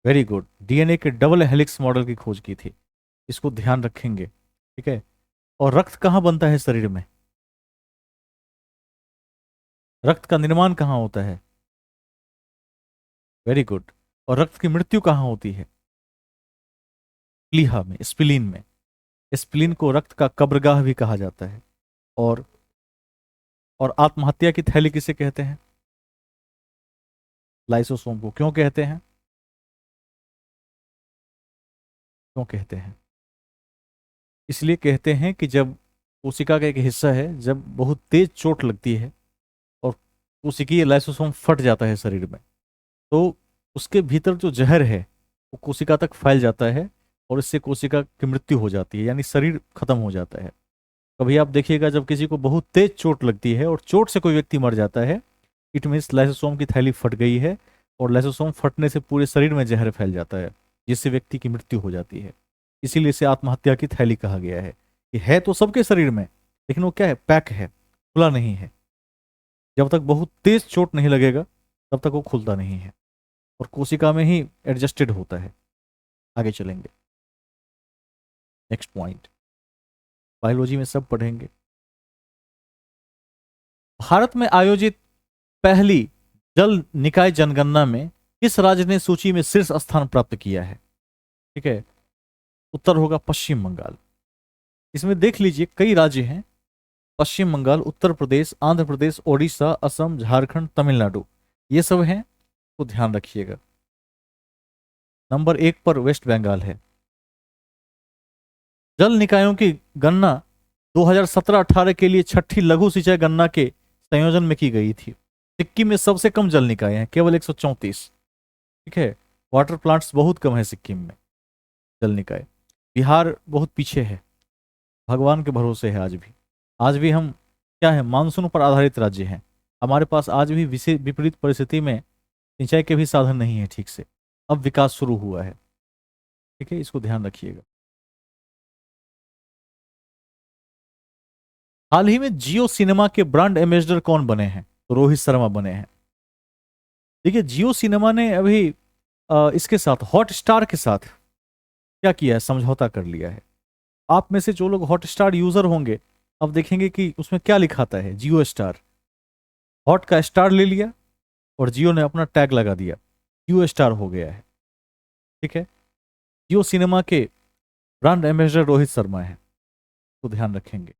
Very good, DNA के डबल हेलिक्स मॉडल की खोज की थी। इसको ध्यान रखेंगे। ठीक है। और रक्त कहां बनता है शरीर में? रक्त का निर्माण कहां होता है? Very good. और रक्त की मृत्यु कहां होती है? प्लीहा में, स्प्लीन में। स्प्लीन को रक्त का कब्रगाह भी कहा जाता है। और आत्महत्या की थैली किसे कहते हैं? लाइसोसोम को। क्यों कहते हैं? क्यों कहते हैं? इसलिए कहते हैं कि जब कोशिका का एक हिस्सा है, जब बहुत तेज चोट लगती है और कोशिकीय लाइसोसोम फट जाता है शरीर में, तो उसके भीतर जो जहर है वो कोशिका तक फैल जाता है और इससे कोशिका की मृत्यु हो जाती है, यानी शरीर खत्म हो जाता है। कभी आप देखिएगा जब किसी को बहुत तेज चोट लगती है और चोट से कोई व्यक्ति मर जाता है, इट मीन्स लाइसोसोम की थैली फट गई है, और लाइसोसोम फटने से पूरे शरीर में जहर फैल जाता है, जिससे व्यक्ति की मृत्यु हो जाती है। इसीलिए इसे आत्महत्या की थैली कहा गया है। कि है तो सबके शरीर में, लेकिन वो क्या है, पैक है, खुला नहीं है। जब तक बहुत तेज चोट नहीं लगेगा तब तक वो खुलता नहीं है और कोशिका में ही एडजस्टेड होता है। आगे चलेंगे, नेक्स्ट पॉइंट। बायोलॉजी में सब पढ़ेंगे। भारत में आयोजित पहली जल निकाय जनगणना में किस राज्य ने सूची में शीर्ष स्थान प्राप्त किया है? ठीक है, उत्तर होगा पश्चिम बंगाल। इसमें देख लीजिए कई राज्य हैं, पश्चिम बंगाल, उत्तर प्रदेश, आंध्र प्रदेश, ओडिशा, असम, झारखंड, तमिलनाडु, ये सब हैं, तो ध्यान रखिएगा। नंबर 1 पर वेस्ट बंगाल है। जल निकायों की गणना 2017-18 के लिए छठी लघु सिंचाई गणना के संयोजन में की गई थी। सिक्किम में सबसे कम जल निकाय हैं, केवल 134। ठीक है, वाटर प्लांट्स बहुत कम है सिक्किम में, जल निकाय। बिहार बहुत पीछे है, भगवान के भरोसे है आज भी। आज भी हम क्या है, मानसून पर आधारित राज्य हैं। हमारे पास आज भी विपरीत परिस्थिति में सिंचाई के भी साधन नहीं है ठीक से। अब विकास शुरू हुआ है। ठीक है, इसको ध्यान रखिएगा। हाल ही में जियो सिनेमा के ब्रांड एम्बेसडर कौन बने हैं? तो रोहित शर्मा बने हैं। देखिए, जियो सिनेमा ने अभी इसके साथ हॉट स्टार के साथ क्या किया है, समझौता कर लिया है। आप में से जो लोग हॉट स्टार यूजर होंगे, अब देखेंगे कि उसमें क्या लिखाता है, जियो स्टार। हॉट का स्टार ले लिया और जियो ने अपना टैग लगा दिया, जियो स्टार हो गया है। ठीक है, जियो सिनेमा के ब्रांड एम्बेसडर रोहित शर्मा है, तो ध्यान रखेंगे।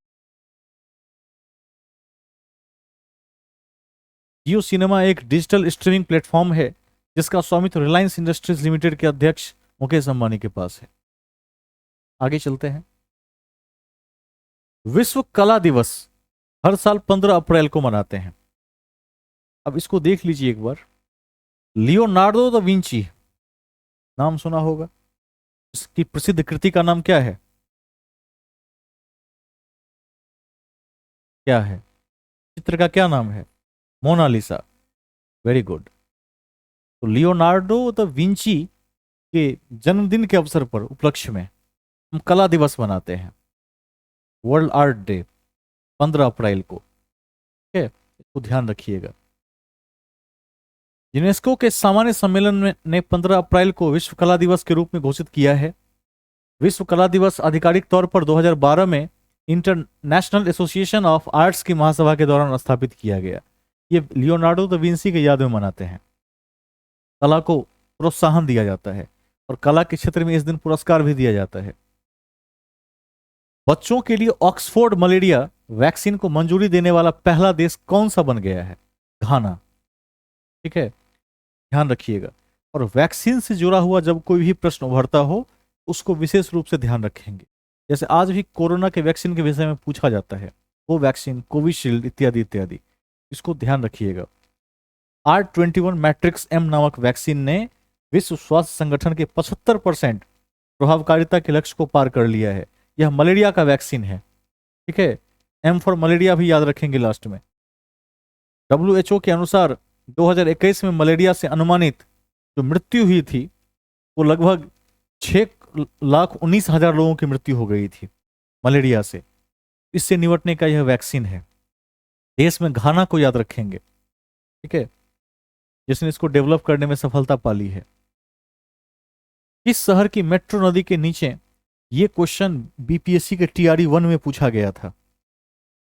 जियो सिनेमा एक डिजिटल स्ट्रीमिंग प्लेटफॉर्म है जिसका स्वामित्व रिलायंस इंडस्ट्रीज लिमिटेड के अध्यक्ष मुकेश अंबानी के पास है। आगे चलते हैं। विश्व कला दिवस हर साल 15 अप्रैल को मनाते हैं। अब इसको देख लीजिए एक बार। लियोनार्डो दा विंची, नाम सुना होगा। इसकी प्रसिद्ध कृति का नाम क्या है? क्या है चित्र का, क्या नाम है? मोनालिसा। Very good. तो लियोनार्डो द विंची के जन्मदिन के अवसर पर, उपलक्ष्य में, हम कला दिवस मनाते हैं, वर्ल्ड आर्ट डे, 15 अप्रैल को। ठीक है, इसको ध्यान रखिएगा। यूनेस्को के सामान्य सम्मेलन ने 15 अप्रैल को विश्व कला दिवस के रूप में घोषित किया है। विश्व कला दिवस आधिकारिक तौर पर 2012 में इंटरनेशनल एसोसिएशन ऑफ आर्ट्स की महासभा के दौरान स्थापित किया गया। ये लियोनार्डो द विंसी के याद में मनाते हैं। कला को प्रोत्साहन दिया जाता है और कला के क्षेत्र में इस दिन पुरस्कार भी दिया जाता है। बच्चों के लिए ऑक्सफोर्ड मलेरिया वैक्सीन को मंजूरी देने वाला पहला देश कौन सा बन गया है? घाना। ठीक है, ध्यान रखिएगा। और वैक्सीन से जुड़ा हुआ जब कोई भी प्रश्न उभरता हो, उसको विशेष रूप से ध्यान रखेंगे। जैसे आज भी कोरोना के वैक्सीन के विषय में पूछा जाता है, वो वैक्सीन, कोविशील्ड इत्यादि इत्यादि, इसको ध्यान रखिएगा। R21 मैट्रिक्स एम नामक वैक्सीन ने विश्व स्वास्थ्य संगठन के 75% प्रभावकारिता के लक्ष्य को पार कर लिया है। यह मलेरिया का वैक्सीन है। ठीक है, एम फॉर मलेरिया भी याद रखेंगे लास्ट में। WHO के अनुसार 2021 में मलेरिया से अनुमानित जो मृत्यु हुई थी, वो लगभग 6,19,000 लोगों की मृत्यु हो गई थी मलेरिया से। इससे निपटने का यह वैक्सीन है। देश में घाना को याद रखेंगे, ठीक है, जिसने इसको डेवलप करने में सफलता पाली है। इस शहर की मेट्रो नदी के नीचे, ये क्वेश्चन बीपीएससी के TRE 1 में पूछा गया था।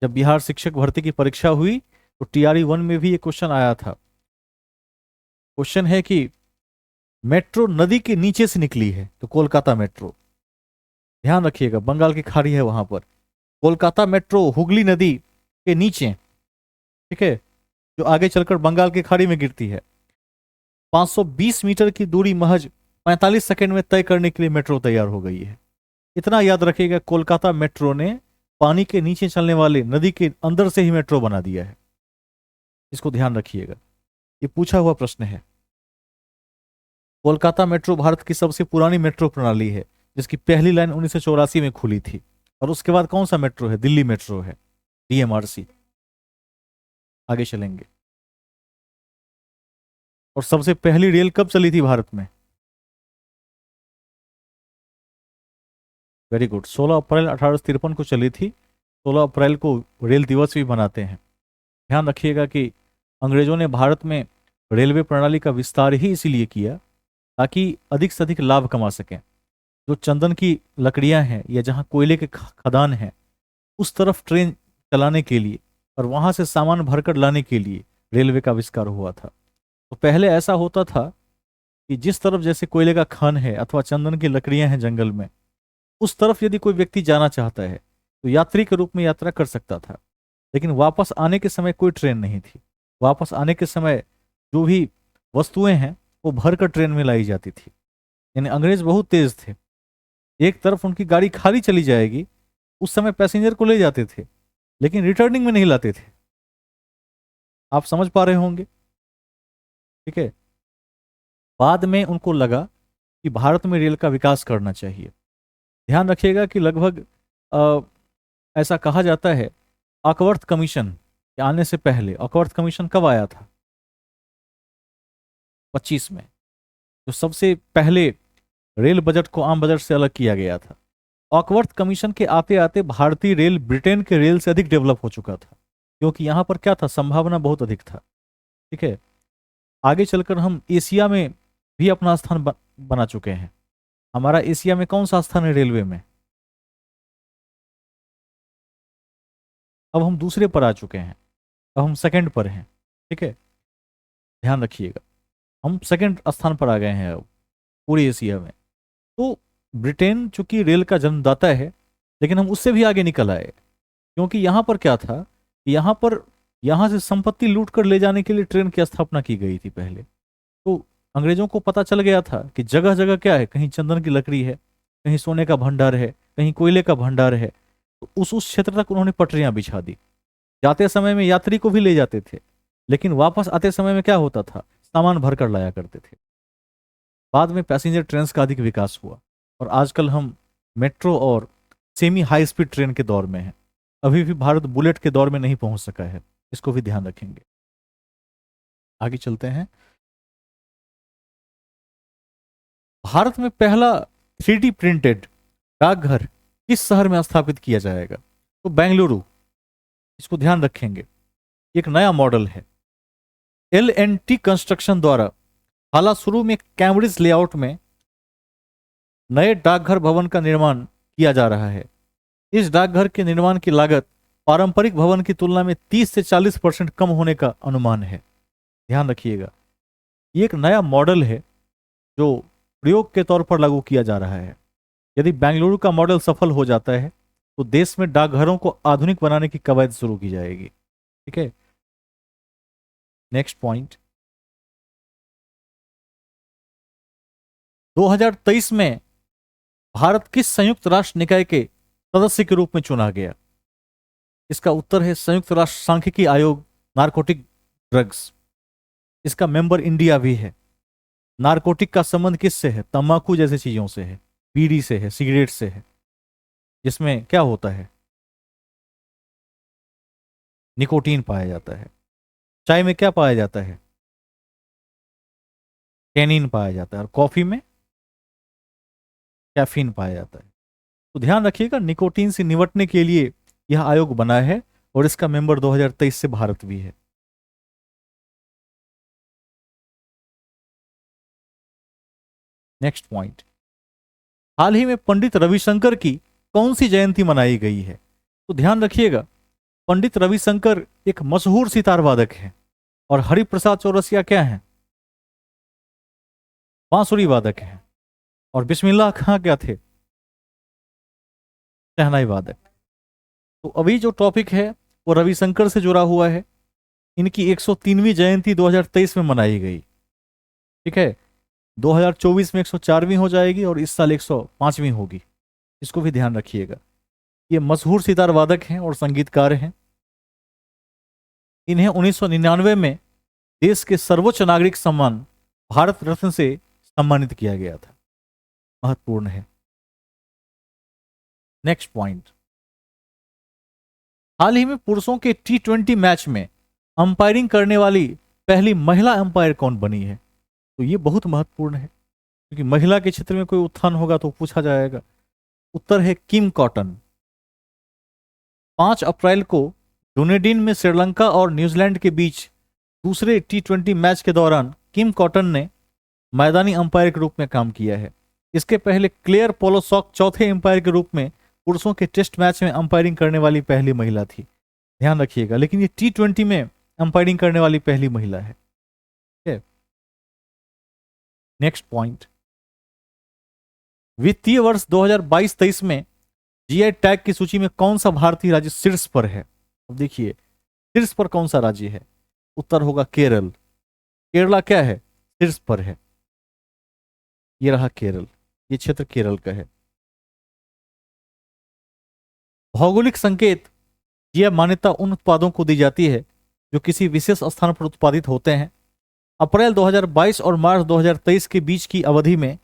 जब बिहार शिक्षक भर्ती की परीक्षा हुई तो TRE 1 में भी ये क्वेश्चन आया था। क्वेश्चन है कि मेट्रो नदी के नीचे से निकली है, तो कोलकाता मेट्रो। ध्यान रखिएगा, बंगाल की खाड़ी है वहां पर। कोलकाता मेट्रो हुगली नदी के नीचे, ठीक है, जो आगे चलकर बंगाल की खाड़ी में गिरती है। 520 मीटर की दूरी महज 45 सेकंड में तय करने के लिए मेट्रो तैयार हो गई है। इतना याद रखिएगा, कोलकाता मेट्रो ने पानी के नीचे चलने वाले नदी के अंदर से ही मेट्रो बना दिया है। इसको ध्यान रखिएगा, ये पूछा हुआ प्रश्न है। कोलकाता मेट्रो भारत की सबसे पुरानी मेट्रो प्रणाली है, जिसकी पहली लाइन 1984 में खुली थी। और उसके बाद कौन सा मेट्रो है? दिल्ली मेट्रो है, DMRC। आगे चलेंगे। और सबसे पहली रेल कब चली थी भारत में? वेरी गुड, 16 अप्रैल 1853 को चली थी। 16 अप्रैल को रेल दिवस भी मनाते हैं। ध्यान रखिएगा कि अंग्रेजों ने भारत में रेलवे प्रणाली का विस्तार ही इसीलिए किया ताकि अधिक से अधिक लाभ कमा सकें। जो चंदन की लकड़ियां हैं या जहां कोयले के खदान हैं, उस तरफ ट्रेन चलाने के लिए और वहां से सामान भरकर लाने के लिए रेलवे का आविष्कार हुआ था। तो पहले ऐसा होता था कि जिस तरफ जैसे कोयले का खान है अथवा चंदन की लकड़ियां हैं जंगल में, उस तरफ यदि कोई व्यक्ति जाना चाहता है तो यात्री के रूप में यात्रा कर सकता था। लेकिन वापस आने के समय कोई ट्रेन नहीं थी। वापस आने के समय जो भी वस्तुएं हैं वो भरकर ट्रेन में लाई जाती थी। यानी अंग्रेज बहुत तेज थे। एक तरफ उनकी गाड़ी खाली चली जाएगी, उस समय पैसेंजर को ले जाते थे, लेकिन रिटर्निंग में नहीं लाते थे। आप समझ पा रहे होंगे, ठीक है। बाद में उनको लगा कि भारत में रेल का विकास करना चाहिए। ध्यान रखिएगा कि लगभग अ, ऐसा कहा जाता है, अकवर्थ कमीशन के आने से पहले, अकवर्थ कमीशन कब आया था? 25 में, जो सबसे पहले रेल बजट को आम बजट से अलग किया गया था। ऑकवर्थ कमीशन के आते आते भारतीय रेल ब्रिटेन के रेल से अधिक डेवलप हो चुका था, क्योंकि यहां पर क्या था, संभावना बहुत अधिक था। ठीक है, आगे चलकर हम एशिया में भी अपना स्थान बना चुके हैं। हमारा एशिया में कौन सा स्थान है रेलवे में? अब हम दूसरे पर आ चुके हैं, अब हम सेकंड पर हैं। ठीक है, ध्यान रखिएगा, हम सेकंड स्थान पर आ गए हैं अब पूरे एशिया में। तो ब्रिटेन चूंकि रेल का जन्मदाता है, लेकिन हम उससे भी आगे निकल आए, क्योंकि यहां पर क्या था, यहां पर यहां से संपत्ति लूट कर ले जाने के लिए ट्रेन की स्थापना की गई थी पहले। तो अंग्रेजों को पता चल गया था कि जगह जगह क्या है, कहीं चंदन की लकड़ी है, कहीं सोने का भंडार है, कहीं कोयले का भंडार है। तो उस क्षेत्र तक उन्होंने पटरियां बिछा दी। जाते समय में यात्री को भी ले जाते थे, लेकिन वापस आते समय में क्या होता था, सामान भरकर लाया करते थे। बाद में पैसेंजर ट्रेन का अधिक विकास हुआ, और आजकल हम मेट्रो और सेमी हाई स्पीड ट्रेन के दौर में हैं। अभी भी भारत बुलेट के दौर में नहीं पहुंच सका है, इसको भी ध्यान रखेंगे। आगे चलते हैं। भारत में पहला 3D प्रिंटेड डाकघर किस शहर में स्थापित किया जाएगा? तो बेंगलुरु, इसको ध्यान रखेंगे। एक नया मॉडल है, L&T कंस्ट्रक्शन द्वारा। हालांकि शुरू में कैम्ब्रिज लेआउट में नए डाकघर भवन का निर्माण किया जा रहा है। इस डाकघर के निर्माण की लागत पारंपरिक भवन की तुलना में 30 से 40% कम होने का अनुमान है। ध्यान रखिएगा, ये एक नया मॉडल है जो प्रयोग के तौर पर लागू किया जा रहा है। यदि बेंगलुरु का मॉडल सफल हो जाता है, तो देश में डाकघरों को आधुनिक बनाने की कवायद शुरू की जाएगी। ठीक है, नेक्स्ट पॉइंट। 2023 में भारत किस संयुक्त राष्ट्र निकाय के सदस्य के रूप में चुना गया? इसका उत्तर है संयुक्त राष्ट्र सांख्यिकी आयोग, नारकोटिक ड्रग्स। इसका मेंबर इंडिया भी है। नारकोटिक का संबंध किससे है? तंबाकू जैसी चीजों से है, बीड़ी से है, सिगरेट से है, जिसमें क्या होता है, निकोटीन पाया जाता है। चाय में क्या पाया जाता है? कैनीन पाया जाता है, और कॉफी में कैफीन पाया जाता है। तो ध्यान रखिएगा, निकोटीन से निपटने के लिए यह आयोग बना है, और इसका मेंबर 2023 से भारत भी है। Next point. हाल ही में पंडित रविशंकर की कौन सी जयंती मनाई गई है? तो ध्यान रखिएगा, पंडित रविशंकर एक मशहूर सितार वादक है, और हरिप्रसाद चौरसिया क्या है? बांसुरी वादक है। और बिस्मिल्लाह खां क्या थे? शहनाई वादक। तो अभी जो टॉपिक है वो रविशंकर से जुड़ा हुआ है। इनकी 103वीं जयंती 2023 में मनाई गई। ठीक है, 2024 में 104वीं हो जाएगी, और इस साल 105वीं होगी। इसको भी ध्यान रखिएगा। ये मशहूर सितार वादक हैं और संगीतकार हैं। इन्हें 1999 में देश के सर्वोच्च नागरिक सम्मान भारत रत्न से सम्मानित किया गया था। महत्वपूर्ण है। Next point. हाल ही में पुरुषों के T20 मैच में अंपायरिंग करने वाली पहली महिला अंपायर कौन बनी है? तो ये बहुत महत्वपूर्ण है, क्योंकि महिला के क्षेत्र में कोई उत्थान होगा तो पूछा जाएगा। उत्तर है किम कॉटन। 5 अप्रैल को डुनेडिन में श्रीलंका और न्यूजीलैंड के बीच दूसरे T20 मैच के दौरान किम कॉटन ने मैदानी अंपायर के रूप में काम किया है। इसके पहले क्लेयर पोलोसॉक चौथे अंपायर के रूप में पुरुषों के टेस्ट मैच में अंपायरिंग करने वाली पहली महिला थी। ध्यान रखिएगा, लेकिन ये T20 में अंपायरिंग करने वाली पहली महिला है। Next point. वित्तीय वर्ष 2022-23 में जीआई टैग की सूची में कौन सा भारतीय राज्य शीर्ष पर है? अब देखिए, शीर्ष पर कौन सा राज्य है? उत्तर होगा केरल। केरला क्या है? शीर्ष पर है। ये रहा केरल, ये क्षेत्र केरल का है। भौगोलिक संकेत यह मान्यता उन उत्पादों को दी जाती है जो किसी विशेष स्थान पर उत्पादित होते हैं। अप्रैल 2022 और मार्च 2023 के बीच की अवधि में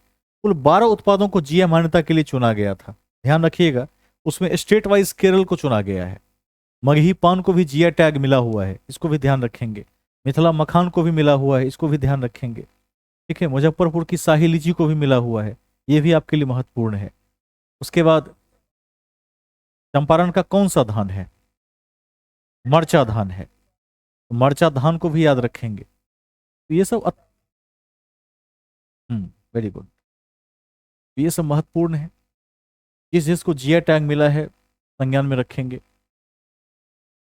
कुल 12 उत्पादों को जीआई मान्यता के लिए चुना गया था। ध्यान रखिएगा, उसमें स्टेट वाइज केरल को चुना गया है। मगही पान को भी जीआई टैग मिला हुआ है, इसको भी ध्यान रखेंगे। मिथिला मखान को भी मिला हुआ है, इसको भी ध्यान रखेंगे। ठीक है, मुजफ्फरपुर की शाही लीची को भी मिला हुआ है, ये भी आपके लिए महत्वपूर्ण है। उसके बाद चंपारण का कौन सा धान है? मरचा धान है, तो मरचा धान को भी याद रखेंगे। तो ये सब वेरी गुड, ये सब महत्वपूर्ण है। जिस जिसको जीआई टैग मिला है संज्ञान में रखेंगे।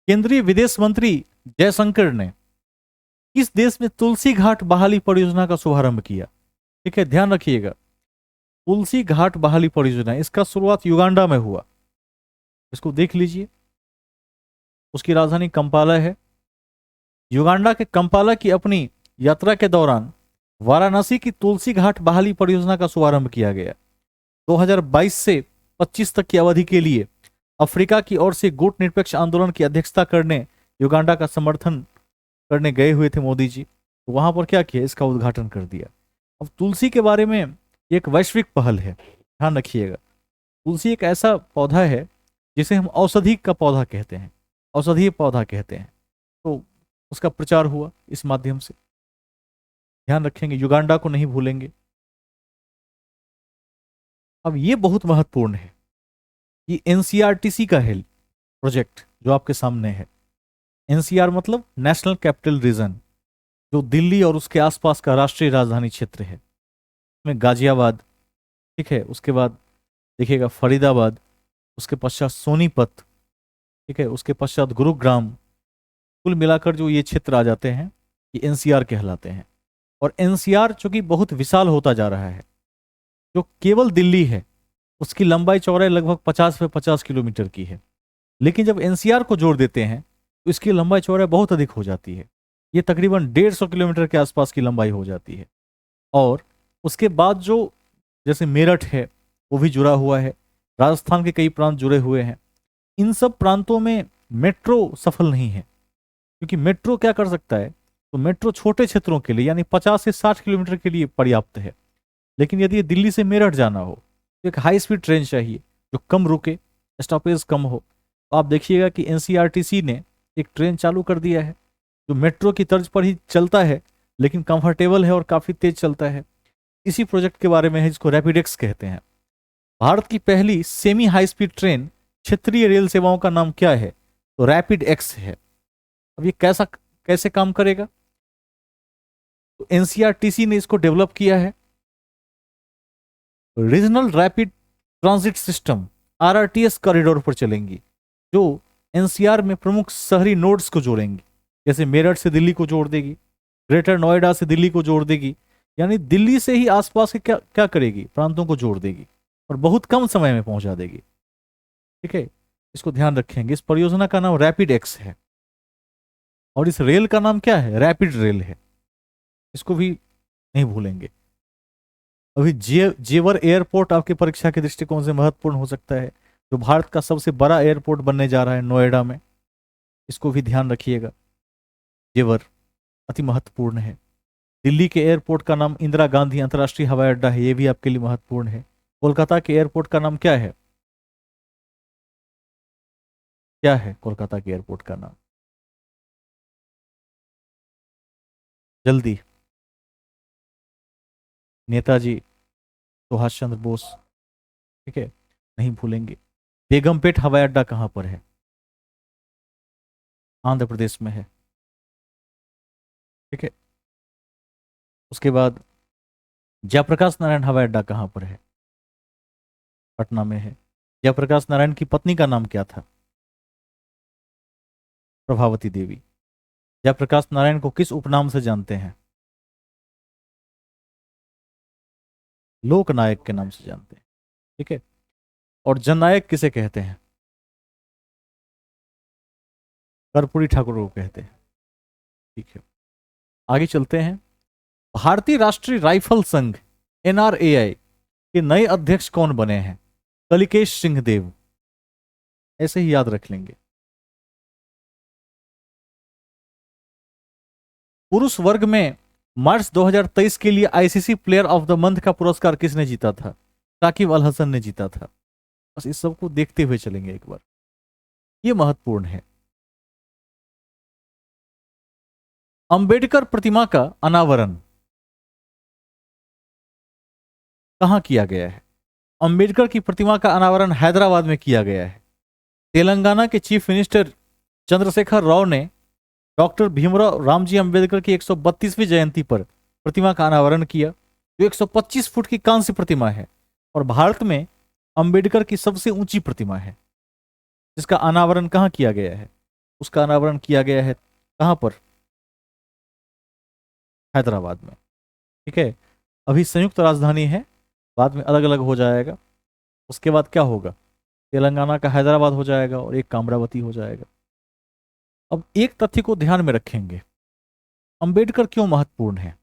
केंद्रीय विदेश मंत्री जयशंकर ने किस देश में तुलसी घाट बहाली परियोजना का शुभारंभ किया? ठीक है, ध्यान रखिएगा, तुलसी घाट बहाली परियोजना, इसका शुरुआत युगांडा में हुआ। इसको देख लीजिए, उसकी राजधानी कंपाला है। युगांडा के कंपाला की अपनी यात्रा के दौरान वाराणसी की तुलसी घाट बहाली परियोजना का शुभारंभ किया गया। 2022 से 25 तक की अवधि के लिए अफ्रीका की ओर से गुट निरपेक्ष आंदोलन की अध्यक्षता करने युगांडा का समर्थन करने गए हुए थे मोदी जी। तो वहां पर क्या किया, इसका उद्घाटन कर दिया। अब तुलसी के बारे में एक वैश्विक पहल है, ध्यान रखिएगा। तुलसी एक ऐसा पौधा है जिसे हम औषधि का पौधा कहते हैं, औषधीय पौधा कहते हैं। तो उसका प्रचार हुआ इस माध्यम से, ध्यान रखेंगे, युगांडा को नहीं भूलेंगे। अब ये बहुत महत्वपूर्ण है कि एनसीआरटीसी का है प्रोजेक्ट जो आपके सामने है। एनसीआर मतलब नेशनल कैपिटल रीजन, जो दिल्ली और उसके आसपास का राष्ट्रीय राजधानी क्षेत्र है। इसमें गाजियाबाद, ठीक है, उसके बाद देखिएगा फरीदाबाद, उसके पश्चात सोनीपत, ठीक है, उसके पश्चात गुरुग्राम, कुल मिलाकर जो ये क्षेत्र आ जाते हैं ये एनसीआर कहलाते हैं। और एनसीआर चूंकि बहुत विशाल होता जा रहा है, जो केवल दिल्ली है उसकी लंबाई चौड़ाई लगभग 50 से 50 किलोमीटर की है, लेकिन जब एनसीआर को जोड़ देते हैं तो इसकी लंबाई चौड़ाई बहुत अधिक हो जाती है। ये तकरीबन 150 किलोमीटर के आसपास की लंबाई हो जाती है। और उसके बाद जो जैसे मेरठ है वो भी जुड़ा हुआ है, राजस्थान के कई प्रांत जुड़े हुए हैं। इन सब प्रांतों में मेट्रो सफल नहीं है, क्योंकि मेट्रो क्या कर सकता है, तो मेट्रो छोटे क्षेत्रों के लिए यानी 50 से 60 किलोमीटर के लिए पर्याप्त है। लेकिन यदि दिल्ली से मेरठ जाना हो तो एक हाई स्पीड ट्रेन चाहिए जो कम रुके, स्टॉपेज कम हो। तो आप देखिएगा कि एनसीआरटीसी ने एक ट्रेन चालू कर दिया है जो मेट्रो की तर्ज पर ही चलता है, लेकिन कंफर्टेबल है और काफ़ी तेज चलता है। इसी प्रोजेक्ट के बारे में है जिसको रैपिडेक्स कहते हैं। भारत की पहली सेमी हाई स्पीड ट्रेन क्षेत्रीय रेल सेवाओं का नाम क्या है? तो रैपिड एक्स है। अब ये कैसे काम करेगा? तो एनसीआरटीसी ने इसको डेवलप किया है। Regional rapid transit system RRTS corridor पर चलेंगी, जो एनसीआर में प्रमुख शहरी नोड्स को जोड़ेंगी। जैसे मेरठ से दिल्ली को जोड़ देगी, ग्रेटर नोएडा से दिल्ली को जोड़ देगी, यानी दिल्ली से ही आसपास के क्या क्या करेगी, प्रांतों को जोड़ देगी और बहुत कम समय में पहुंचा देगी। ठीक है, इसको ध्यान रखेंगे। इस परियोजना का नाम रैपिड एक्स है और इस रेल का नाम क्या है? रैपिड रेल है, इसको भी नहीं भूलेंगे। अभी जेवर एयरपोर्ट आपके परीक्षा के दृष्टिकोण से महत्वपूर्ण हो सकता है, जो भारत का सबसे बड़ा एयरपोर्ट बनने जा रहा है नोएडा में, इसको भी ध्यान रखिएगा। जेवर अति महत्वपूर्ण है। दिल्ली के एयरपोर्ट का नाम इंदिरा गांधी अंतर्राष्ट्रीय हवाई अड्डा है, ये भी आपके लिए महत्वपूर्ण है। कोलकाता के एयरपोर्ट का नाम क्या है? क्या है कोलकाता के एयरपोर्ट का नाम? जल्दी। नेताजी सुभाष चंद्र बोस, ठीक है, नहीं भूलेंगे। बेगमपेट हवाई अड्डा कहां पर है? आंध्र प्रदेश में है। ठीक है, उसके बाद जयप्रकाश नारायण हवाई अड्डा कहां पर है? पटना में है। जयप्रकाश नारायण की पत्नी का नाम क्या था? प्रभावती देवी। जयप्रकाश नारायण को किस उपनाम से जानते हैं? लोकनायक के नाम से जानते हैं। ठीक है, और जननायक किसे कहते हैं? कर्पूरी ठाकुर को कहते हैं। ठीक है, आगे चलते हैं। भारतीय राष्ट्रीय राइफल संघ एनआरएआई के नए अध्यक्ष कौन बने हैं? कलिकेश सिंह देव। ऐसे ही याद रख लेंगे। पुरुष वर्ग में मार्च 2023 के लिए ICC player of the month का पुरस्कार किसने जीता था? साकिब अल हसन ने जीता था। बस इस सबको देखते हुए चलेंगे एक बार, ये महत्वपूर्ण है। अंबेडकर प्रतिमा का अनावरण कहां किया गया है? अंबेडकर की प्रतिमा का अनावरण हैदराबाद में किया गया है। तेलंगाना के चीफ मिनिस्टर चंद्रशेखर राव ने डॉक्टर भीमराव रामजी अंबेडकर की 132वीं जयंती पर प्रतिमा का अनावरण किया, जो 125 फुट की कांस्य प्रतिमा है और भारत में अंबेडकर की सबसे ऊंची प्रतिमा है, जिसका अनावरण कहां किया गया है? उसका अनावरण किया गया है कहां पर? हैदराबाद में। ठीक है, अभी संयुक्त राजधानी है, बाद में अलग अलग हो जाएगा। उसके बाद क्या होगा? तेलंगाना का हैदराबाद हो जाएगा और एक का अमरावती हो जाएगा। अब एक तथ्य को ध्यान में रखेंगे, अंबेडकर क्यों महत्वपूर्ण है?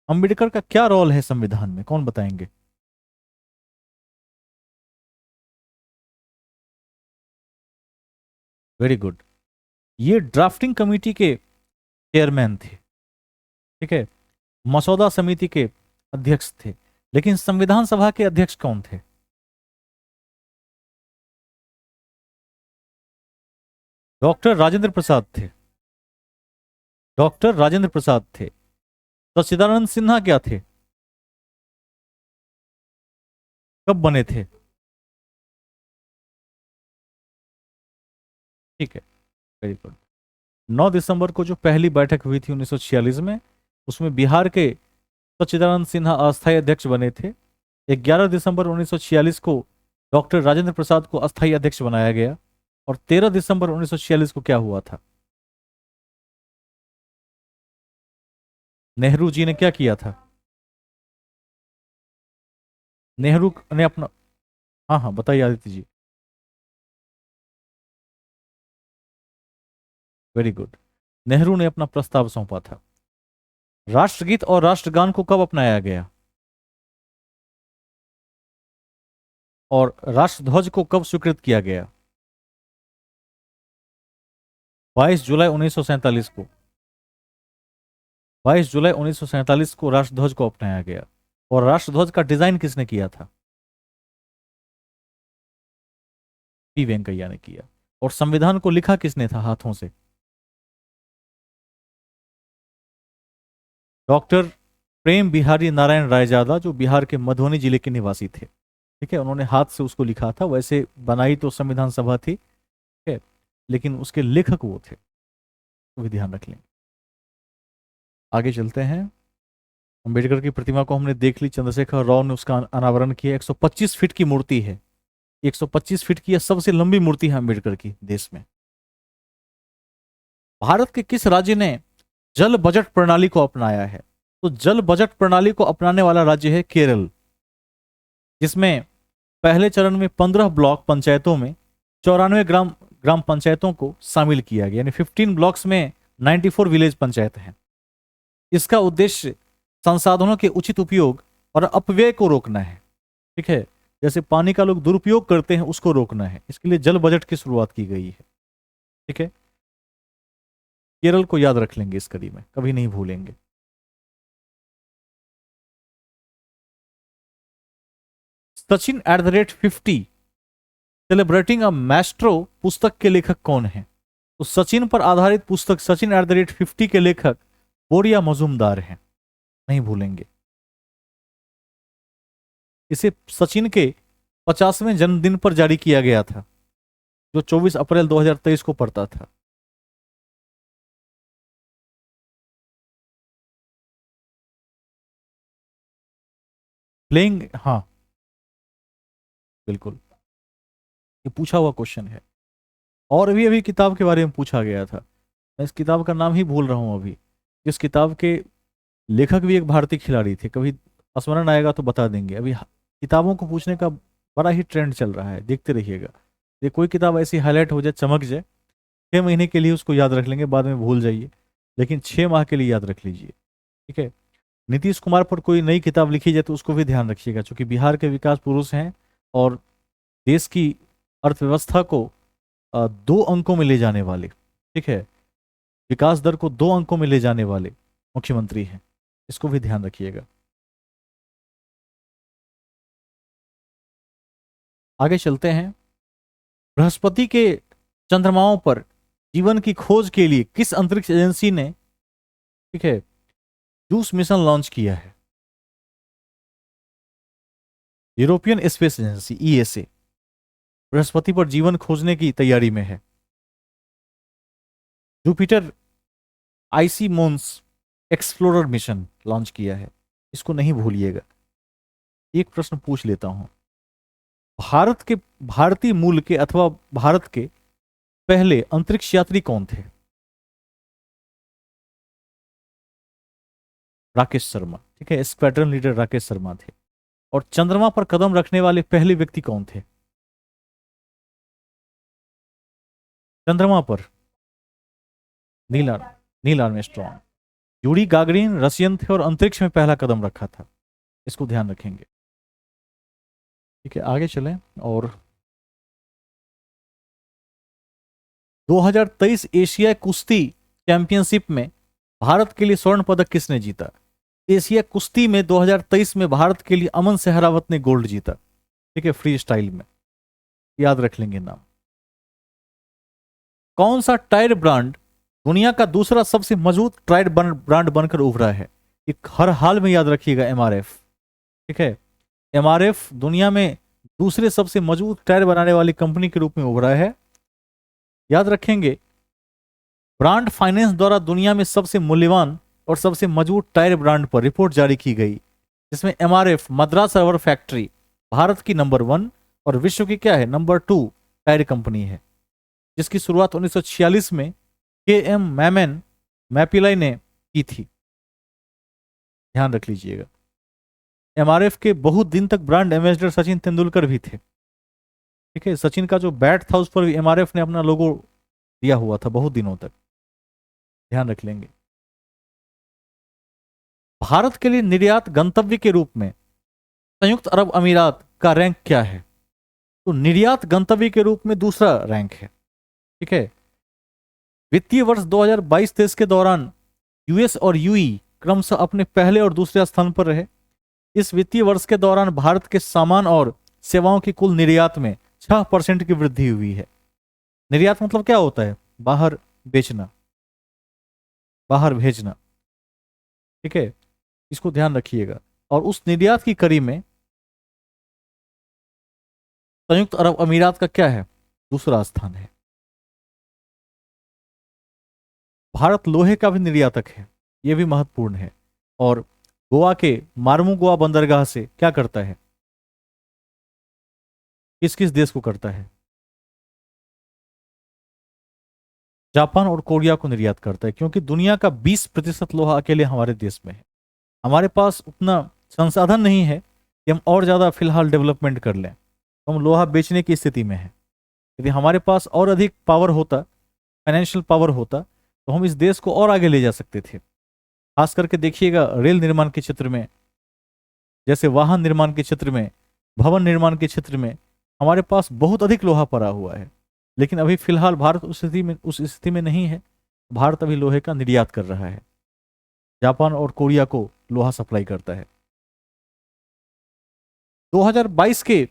अंबेडकर का क्या रोल है संविधान में, कौन बताएंगे? Very good. ये ड्राफ्टिंग कमेटी के चेयरमैन थे। ठीक है, मसौदा समिति के अध्यक्ष थे। लेकिन संविधान सभा के अध्यक्ष कौन थे? डॉक्टर राजेंद्र प्रसाद थे। डॉक्टर राजेंद्र प्रसाद थे। सच्चिदानंद सिन्हा क्या थे? कब बने थे? ठीक है, वेरी गुड। 9 दिसंबर को जो पहली बैठक हुई थी 1946 में, उसमें बिहार के सच्चिदानंद सिन्हा अस्थायी अध्यक्ष बने थे। 11 दिसंबर 1946 को डॉक्टर राजेंद्र प्रसाद को अस्थायी अध्यक्ष बनाया गया। और 13 दिसंबर 1946 को क्या हुआ था? नेहरू जी ने क्या किया था? नेहरू ने अपना, हाँ हाँ बताइए आदित्य जी। Very good. नेहरू ने अपना प्रस्ताव सौंपा था। राष्ट्रगीत और राष्ट्रगान को कब अपनाया गया? और राष्ट्रध्वज को कब स्वीकृत किया गया? 22 जुलाई 1947 को। 22 जुलाई 1947 को राष्ट्रध्वज को अपनाया गया। और राष्ट्रध्वज का डिजाइन किसने किया था? पी वेंकैया ने किया। और संविधान को लिखा किसने था हाथों से? डॉक्टर प्रेम बिहारी नारायण रायजादा, जो बिहार के मधुबनी जिले के निवासी थे। ठीक है, उन्होंने हाथ से उसको लिखा था। वैसे बनाई तो संविधान सभा थी, ठीक है, लेकिन उसके लेखक वो थे, तो भी ध्यान रख लें। आगे चलते हैं। अंबेडकर की प्रतिमा को हमने देख ली, चंद्रशेखर राव ने उसका अनावरण किया। 125 फीट की मूर्ति है। 125 फीट की यह सबसे लंबी मूर्ति है अम्बेडकर की देश में। भारत के किस राज्य ने जल बजट प्रणाली को अपनाया है? तो जल बजट प्रणाली को अपनाने वाला राज्य है केरल, जिसमें पहले चरण में 15 ब्लॉक पंचायतों में 94 ग्राम ग्राम पंचायतों को शामिल किया गया, यानी 15 ब्लॉक्स में 94 विलेज पंचायत हैं। इसका उद्देश्य संसाधनों के उचित उपयोग और अपव्यय को रोकना है। ठीक है, जैसे पानी का लोग दुरुपयोग करते हैं, उसको रोकना है। इसके लिए जल बजट की शुरुआत की गई है। ठीक है, केरल को याद रख लेंगे इस कड़ी में, कभी नहीं भूलेंगे। सचिन @50 सेलिब्रेटिंग अ मैस्ट्रो पुस्तक के लेखक कौन है? तो सचिन पर आधारित पुस्तक सचिन @50 के लेखक बोरिया मजूमदार हैं, नहीं भूलेंगे। इसे सचिन के 50वें जन्मदिन पर जारी किया गया था, जो 24 अप्रैल 2023 को पड़ता था। प्लेइंग, हाँ बिल्कुल, ये पूछा हुआ क्वेश्चन है। और अभी अभी किताब के बारे में पूछा गया था, मैं इस किताब का नाम ही भूल रहा हूं अभी। इस किताब के लेखक भी एक भारतीय खिलाड़ी थे, कभी स्मरण आएगा तो बता देंगे। अभी किताबों को पूछने का बड़ा ही ट्रेंड चल रहा है, देखते रहिएगा। ये कोई किताब ऐसी हाईलाइट हो जाए, चमक जाए, 6 महीने के लिए उसको याद रख लेंगे, बाद में भूल जाइए, लेकिन 6 माह के लिए याद रख लीजिए। ठीक है, नीतीश कुमार पर कोई नई किताब लिखी जाए तो उसको भी ध्यान रखिएगा, क्योंकि बिहार के विकास पुरुष हैं और देश की अर्थव्यवस्था को 2 अंकों में ले जाने वाले, ठीक है, विकास दर को 2 अंकों में ले जाने वाले मुख्यमंत्री हैं। इसको भी ध्यान रखिएगा। आगे चलते हैं। बृहस्पति के चंद्रमाओं पर जीवन की खोज के लिए किस अंतरिक्ष एजेंसी ने, ठीक है, जूस मिशन लॉन्च किया है? European Space Agency ESA Brihaspati पर जीवन खोजने की तैयारी में है। Jupiter icy moons explorer mission launch किया है। इसको नहीं भूलिएगा। एक प्रश्न पूछ लेता हूं, भारत के, भारतीय मूल के अथवा भारत के पहले अंतरिक्ष यात्री कौन थे? राकेश शर्मा, ठीक है, स्क्वाड्रन लीडर राकेश शर्मा थे। और चंद्रमा पर कदम रखने वाले पहले व्यक्ति कौन थे? चंद्रमा पर Neil Armstrong. Yuri Gagarin Russian थे और अंतरिक्ष में पहला कदम रखा था। इसको ध्यान रखेंगे। ठीक है, आगे चलें। और 2023 एशिया कुश्ती चैंपियनशिप में भारत के लिए स्वर्ण पदक किसने जीता? एशिया कुश्ती में 2023 में भारत के लिए अमन सहरावत ने गोल्ड जीता। ठीक है, फ्री स्टाइल में, याद रख लेंगे नाम। कौन सा टायर ब्रांड दुनिया का दूसरा सबसे मजबूत टायर ब्रांड बनकर उभरा है? एक हर हाल में याद रखिएगा, एमआरएफ। ठीक है, एमआरएफ दुनिया में दूसरे सबसे मजबूत टायर बनाने वाली कंपनी के रूप में उभरा है। याद रखेंगे, ब्रांड फाइनेंस द्वारा दुनिया में सबसे मूल्यवान और सबसे मजबूत टायर ब्रांड पर रिपोर्ट जारी की गई, जिसमें MRF Madras rubber factory Bharat की नंबर 1 और विश्व की क्या है, नंबर 2 टायर कंपनी है, जिसकी शुरुआत 1946 में के एम मैपिलाई ने की थी। ध्यान रख लीजिएगा। एमआरएफ के बहुत दिन तक ब्रांड एम्बेसडर सचिन तेंदुलकर भी थे। ठीक है, सचिन का जो बैट था उस पर भी एमआरएफ ने अपना लोगो दिया हुआ था बहुत दिनों तक। ध्यान रख लेंगे। भारत के लिए निर्यात गंतव्य के रूप में संयुक्त अरब अमीरात का रैंक क्या है? तो निर्यात गंतव्य के रूप में दूसरा रैंक है। ठीक है, वित्तीय वर्ष 2022-23 के दौरान यूएस और यूई क्रमशः अपने पहले और दूसरे स्थान पर रहे। इस वित्तीय वर्ष के दौरान भारत के सामान और सेवाओं की कुल निर्यात में 6% की वृद्धि हुई है। निर्यात मतलब क्या होता है? बाहर बेचना, बाहर भेजना। ठीक है, इसको ध्यान रखिएगा। और उस निर्यात की कड़ी में संयुक्त अरब अमीरात का क्या है? दूसरा स्थान है। भारत लोहे का भी निर्यातक है, यह भी महत्वपूर्ण है। और गोवा के मार्मू गोवा बंदरगाह से क्या करता है? किस किस देश को करता है? जापान और कोरिया को निर्यात करता है, क्योंकि दुनिया का 20% लोहा अकेले हमारे देश में है। हमारे पास उतना संसाधन नहीं है कि हम और ज़्यादा फिलहाल डेवलपमेंट कर लें, तो हम लोहा बेचने की स्थिति में है। यदि हमारे पास और अधिक पावर होता, फाइनेंशियल पावर होता, तो हम इस देश को और आगे ले जा सकते थे। खास करके देखिएगा रेल निर्माण के क्षेत्र में, जैसे वाहन निर्माण के क्षेत्र में, भवन निर्माण के क्षेत्र में हमारे पास बहुत अधिक लोहा पड़ा हुआ है। लेकिन अभी फिलहाल भारत उस स्थिति में नहीं है। भारत अभी लोहे का निर्यात कर रहा है, जापान और कोरिया को लोहा सप्लाई करता है। 2022 के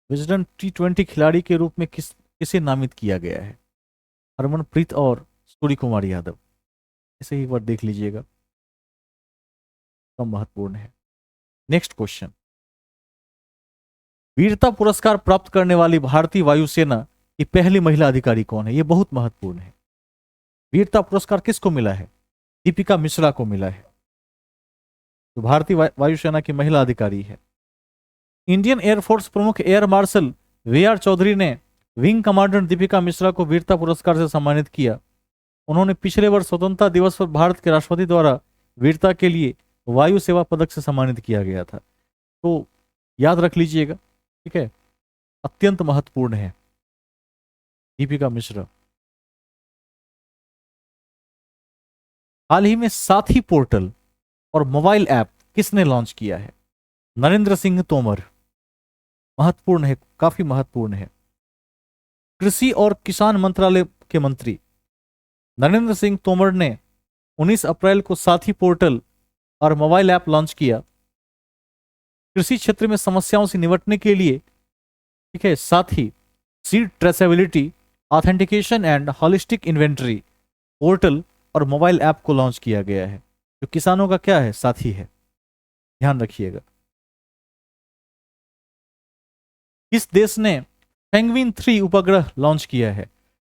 विजडन T20 खिलाड़ी के रूप में किसे नामित किया गया है? हरमनप्रीत और सूर्य कुमार यादव। ऐसे ही वर्ड देख लीजिएगा, कम महत्वपूर्ण है। नेक्स्ट क्वेश्चन, वीरता पुरस्कार प्राप्त करने वाली भारतीय वायुसेना की पहली महिला अधिकारी कौन है? यह बहुत महत्वपूर्ण है। वीरता पुरस्कार किसको मिला है? दीपिका मिश्रा को मिला है, जो भारतीय वायुसेना की महिला अधिकारी है। इंडियन एयरफोर्स प्रमुख एयर मार्शल वी.आर. चौधरी ने विंग कमांडर दीपिका मिश्रा को वीरता पुरस्कार से सम्मानित किया। उन्होंने पिछले वर्ष स्वतंत्रता दिवस पर भारत के राष्ट्रपति द्वारा वीरता के लिए वायु सेवा पदक से सम्मानित किया गया था। तो याद रख लीजिएगा, ठीक है, अत्यंत महत्वपूर्ण है दीपिका मिश्रा। हाल ही में साथी पोर्टल और मोबाइल ऐप किसने लॉन्च किया है? नरेंद्र सिंह तोमर। महत्वपूर्ण है, काफी महत्वपूर्ण है। कृषि और किसान मंत्रालय के मंत्री नरेंद्र सिंह तोमर ने 19 अप्रैल को साथी पोर्टल और मोबाइल ऐप लॉन्च किया। कृषि क्षेत्र में समस्याओं से निपटने के लिए, ठीक है, साथी seed traceability, authentication and holistic inventory portal और मोबाइल ऐप को लॉन्च किया गया है, जो किसानों का क्या है, साथी है। ध्यान रखिएगा। किस देश ने पेंगुइन 3 उपग्रह लॉन्च किया है?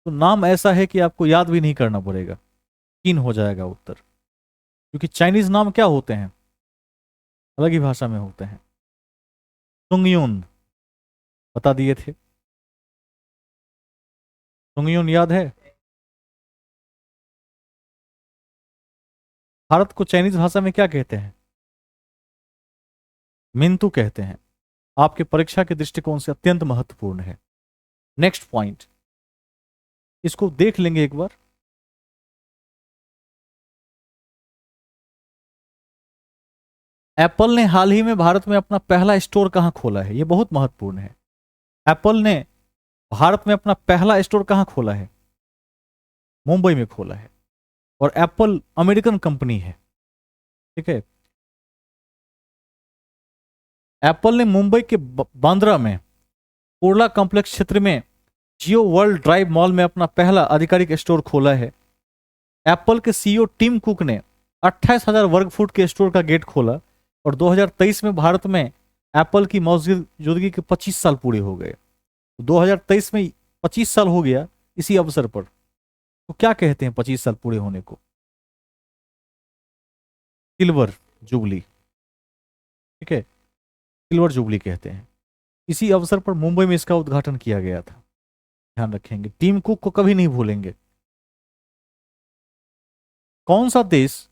तो नाम ऐसा है कि आपको याद भी नहीं करना पड़ेगा, चीन हो जाएगा उत्तर, क्योंकि चाइनीज नाम क्या होते हैं, अलग ही भाषा में होते हैं। सुंगयुन बता दिए थे। सुंगयुन याद है? भारत को चाइनीज भाषा में क्या कहते हैं? मिंतु कहते हैं। आपके परीक्षा के दृष्टिकोण से अत्यंत महत्वपूर्ण है। नेक्स्ट पॉइंट, इसको देख लेंगे एक बार। एप्पल ने हाल ही में भारत में अपना पहला स्टोर कहां खोला है? यह बहुत महत्वपूर्ण है। एप्पल ने भारत में अपना पहला स्टोर कहां खोला है? मुंबई में खोला है। और एप्पल अमेरिकन कंपनी है, ठीक है। एप्पल ने मुंबई के बांद्रा में कुर्ला कॉम्प्लेक्स क्षेत्र में जियो वर्ल्ड ड्राइव मॉल में अपना पहला आधिकारिक स्टोर खोला है। एप्पल के सीईओ टिम कुक ने 28,000 वर्ग फुट के स्टोर का गेट खोला और 2023 में भारत में एप्पल की मौजूदगी के 25 साल पूरे हो गए। 2023 में 25 साल हो गया इसी अवसर पर। तो क्या कहते हैं 25 साल पूरे होने को? सिल्वर जुबली, ठीक है, सिल्वर जुबली कहते हैं। इसी अवसर पर मुंबई में इसका उद्घाटन किया गया था। ध्यान रखेंगे, टीम कुक को कभी नहीं भूलेंगे। कौन सा देश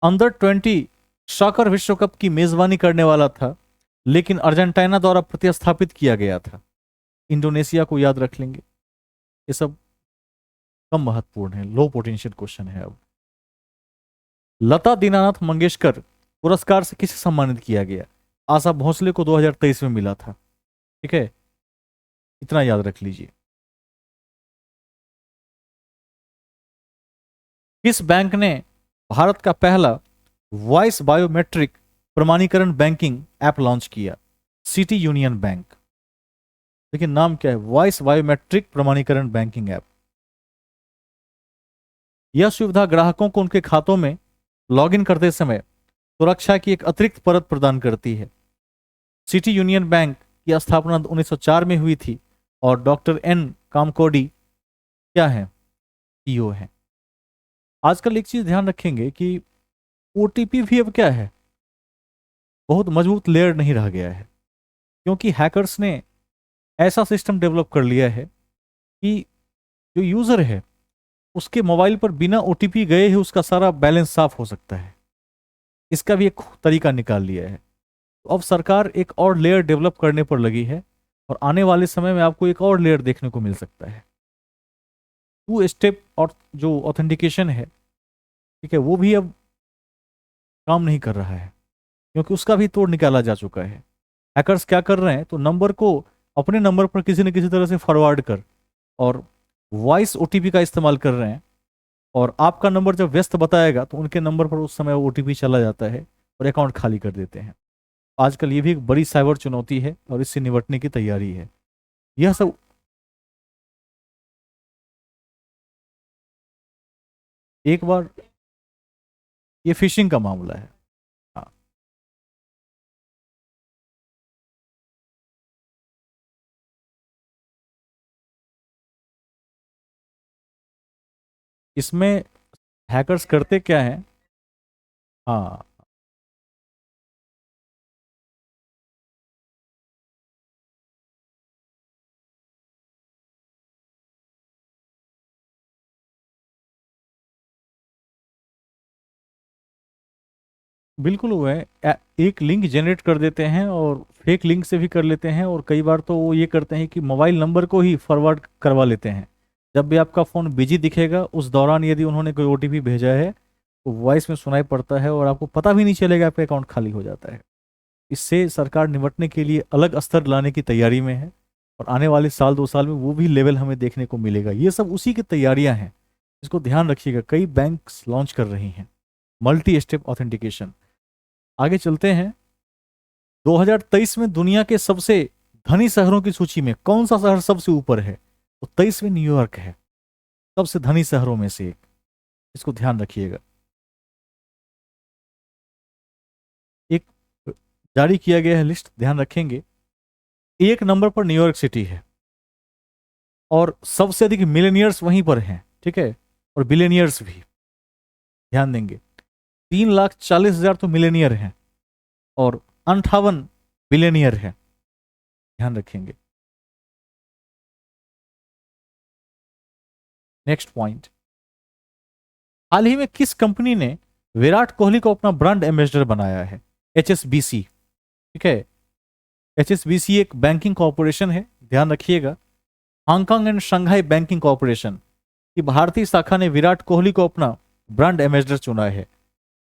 अंडर 20 सॉकर विश्व कप की मेजबानी करने वाला था लेकिन अर्जेंटीना द्वारा प्रतिस्थापित किया गया था? इंडोनेशिया को याद रख लेंगे। ये सब कम महत्वपूर्ण है, लो पोटेंशियल क्वेश्चन है। अब लता दीनानाथ मंगेशकर पुरस्कार से किसे सम्मानित किया गया? आशा भोसले को 2023 में मिला था, ठीक है, इतना याद रख लीजिए। किस बैंक ने भारत का पहला वॉइस बायोमेट्रिक प्रमाणीकरण बैंकिंग ऐप लॉन्च किया? City union bank. लेकिन नाम क्या है? वॉइस बायोमेट्रिक प्रमाणीकरण बैंकिंग ऐप। यह सुविधा ग्राहकों को उनके खातों में लॉगिन करते समय सुरक्षा की एक अतिरिक्त परत प्रदान करती है। सिटी यूनियन बैंक की स्थापना 1904 में हुई थी और डॉक्टर एन कामकोडी क्या है? सीईओ है। आजकल एक चीज ध्यान रखेंगे कि ओटीपी भी अब क्या है, बहुत मजबूत लेयर नहीं रह गया है, क्योंकि हैकर्स ने ऐसा सिस्टम डेवलप कर लिया है कि जो यूजर है उसके मोबाइल पर बिना ओटीपी गए ही उसका सारा बैलेंस साफ हो सकता है। इसका भी एक तरीका निकाल लिया है। तो अब सरकार एक और लेयर डेवलप करने पर लगी है और आने वाले समय में आपको एक और लेयर देखने को मिल सकता है। 2 स्टेप और जो ऑथेंटिकेशन है, ठीक है, वो भी अब काम नहीं कर रहा है क्योंकि उसका भी तोड़ निकाला जा चुका है। हैकर्स क्या कर रहे हैं, तो नंबर को अपने नंबर पर किसी न किसी तरह से फॉरवर्ड कर और वॉइस ओटीपी का इस्तेमाल कर रहे हैं और आपका नंबर जब व्यस्त बताएगा तो उनके नंबर पर उस समय ओटीपी चला जाता है और अकाउंट खाली कर देते हैं। आजकल ये भी एक बड़ी साइबर चुनौती है और इससे निपटने की तैयारी है। यह सब एक बार ये फिशिंग का मामला है। हाँ, इसमें हैकर्स करते क्या है? हाँ, बिल्कुल हुआ है। एक लिंक जनरेट कर देते हैं और फेक लिंक से भी कर लेते हैं और कई बार तो वो ये करते हैं कि मोबाइल नंबर को ही फॉरवर्ड करवा लेते हैं। जब भी आपका फ़ोन बिजी दिखेगा उस दौरान यदि उन्होंने कोई ओटीपी भेजा है तो वॉइस में सुनाई पड़ता है और आपको पता भी नहीं चलेगा, आपका अकाउंट खाली हो जाता है। इससे सरकार निपटने के लिए अलग स्तर लाने की तैयारी में है और आने वाले साल 2 साल में वो भी लेवल हमें देखने को मिलेगा। ये सब उसी की तैयारियां हैं, इसको ध्यान रखिएगा। कई बैंक्स लॉन्च कर रही हैं मल्टी स्टेप ऑथेंटिकेशन। आगे चलते हैं। 2023 में दुनिया के सबसे धनी शहरों की सूची में कौन सा शहर सबसे ऊपर है? तो 23 में न्यूयॉर्क है सबसे धनी शहरों में से एक। इसको ध्यान रखिएगा। एक जारी किया गया है लिस्ट, ध्यान रखेंगे। 1 नंबर पर न्यूयॉर्क सिटी है और सबसे अधिक मिलेनियर्स वहीं पर हैं, ठीक है, और बिलेनियर्स भी। ध्यान देंगे, 3,40,000 तो मिलेनियर हैं और 58 बिलेनियर हैं। ध्यान रखेंगे। नेक्स्ट पॉइंट, हाल ही में किस कंपनी ने विराट कोहली को अपना ब्रांड एम्बेसडर बनाया है? HSBC, ठीक है। HSBC एक बैंकिंग कॉरपोरेशन है, ध्यान रखिएगा। Hong Kong and Shanghai banking corporation की भारतीय शाखा ने विराट कोहली को अपना ब्रांड एम्बेसडर चुना है।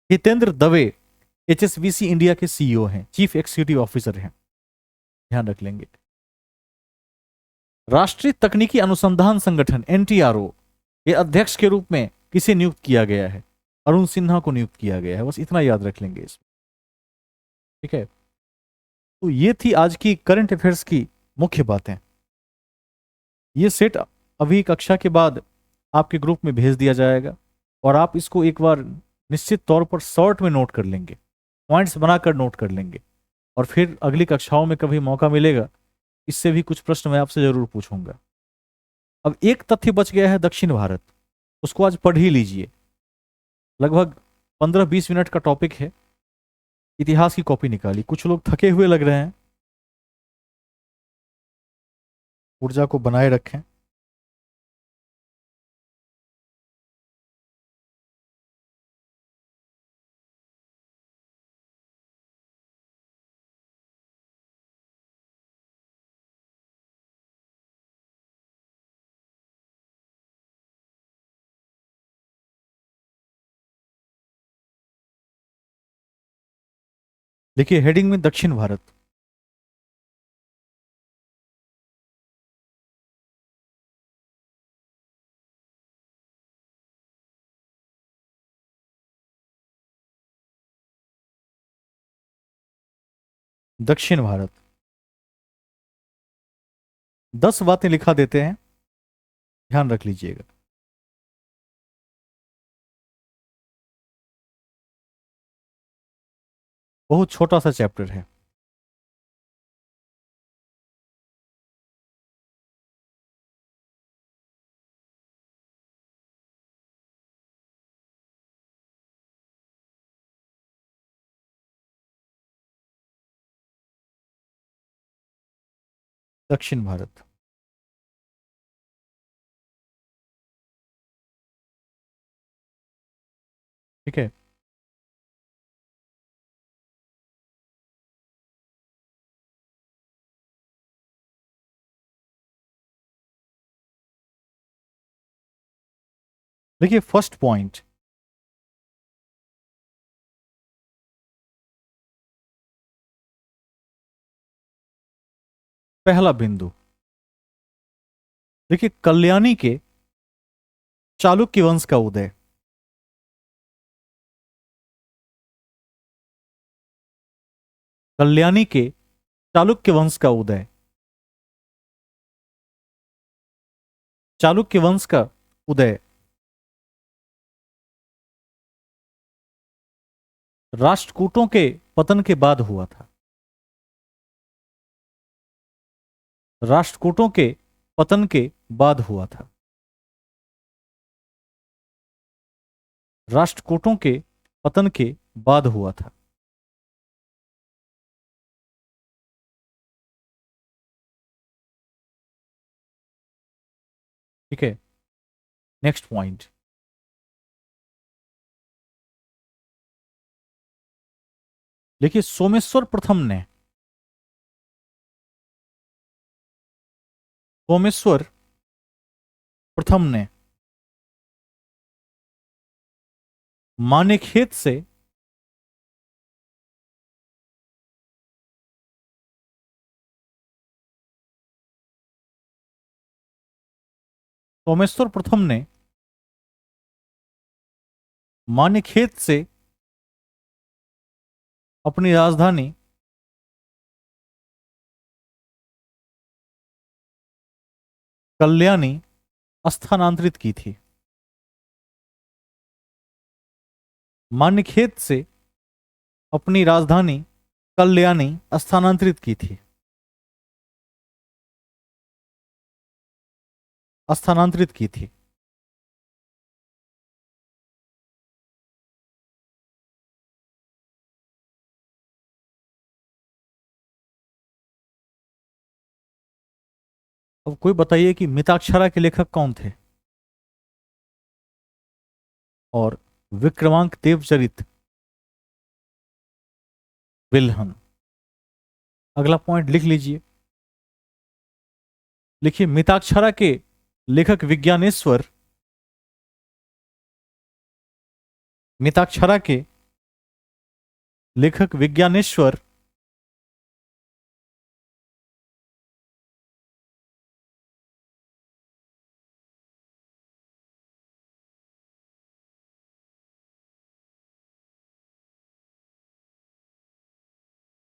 हितेंद्र दवे HSBC इंडिया के CEO हैं, चीफ एग्जीक्यूटिव ऑफिसर हैं। ध्यान रख लेंगे। राष्ट्रीय तकनीकी अनुसंधान संगठन NTRO के अध्यक्ष के रूप में किसे नियुक्त किया गया है? अरुण सिन्हा को नियुक्त किया गया है। बस इतना याद रख लेंगे इसमें, ठीक है। तो ये थी आज की करंट अफेयर्स की मुख्य बातें। ये सेट अभी कक्षा के बाद आपके ग्रुप में भेज दिया जाएगा और आप इसको एक बार निश्चित तौर पर शॉर्ट में नोट कर लेंगे, पॉइंट्स बनाकर नोट कर लेंगे, और फिर अगली कक्षाओं में कभी मौका मिलेगा इससे भी कुछ प्रश्न मैं आपसे जरूर पूछूंगा। अब एक तथ्य बच गया है दक्षिण भारत, उसको आज पढ़ ही लीजिए। लगभग 15-20 मिनट का टॉपिक है। इतिहास की कॉपी निकाली। कुछ लोग थके हुए लग रहे हैं, ऊर्जा को बनाए रखें। देखिए हेडिंग में दक्षिण भारत। दक्षिण भारत 10 बातें लिखा देते हैं, ध्यान रख लीजिएगा। बहुत छोटा सा चैप्टर है। दक्षिण भारत, ठीक है। देखिए फर्स्ट पॉइंट, पहला बिंदु, देखिए कल्याणी के चालुक्य वंश का उदय। कल्याणी के चालुक्य वंश का उदय, चालुक्य वंश का उदय राष्ट्रकूटों के पतन के बाद हुआ था। राष्ट्रकूटों के पतन के बाद हुआ था। राष्ट्रकूटों के पतन के बाद हुआ था। ठीक है। नेक्स्ट पॉइंट, देखिए सोमेश्वर प्रथम ने, सोमेश्वर प्रथम ने मानेखेत से सोमेश्वर प्रथम ने मान्यखेत से अपनी राजधानी कल्याणी स्थानांतरित की थी। मान्यखेत से अपनी राजधानी कल्याणी स्थानांतरित की थी। स्थानांतरित की थी। अब कोई बताइए कि मिताक्षरा के लेखक कौन थे और विक्रमांक देवचरित विल्हन। अगला पॉइंट लिख लीजिए। लिखिए, मिताक्षरा के लेखक विज्ञानेश्वर, मिताक्षरा के लेखक विज्ञानेश्वर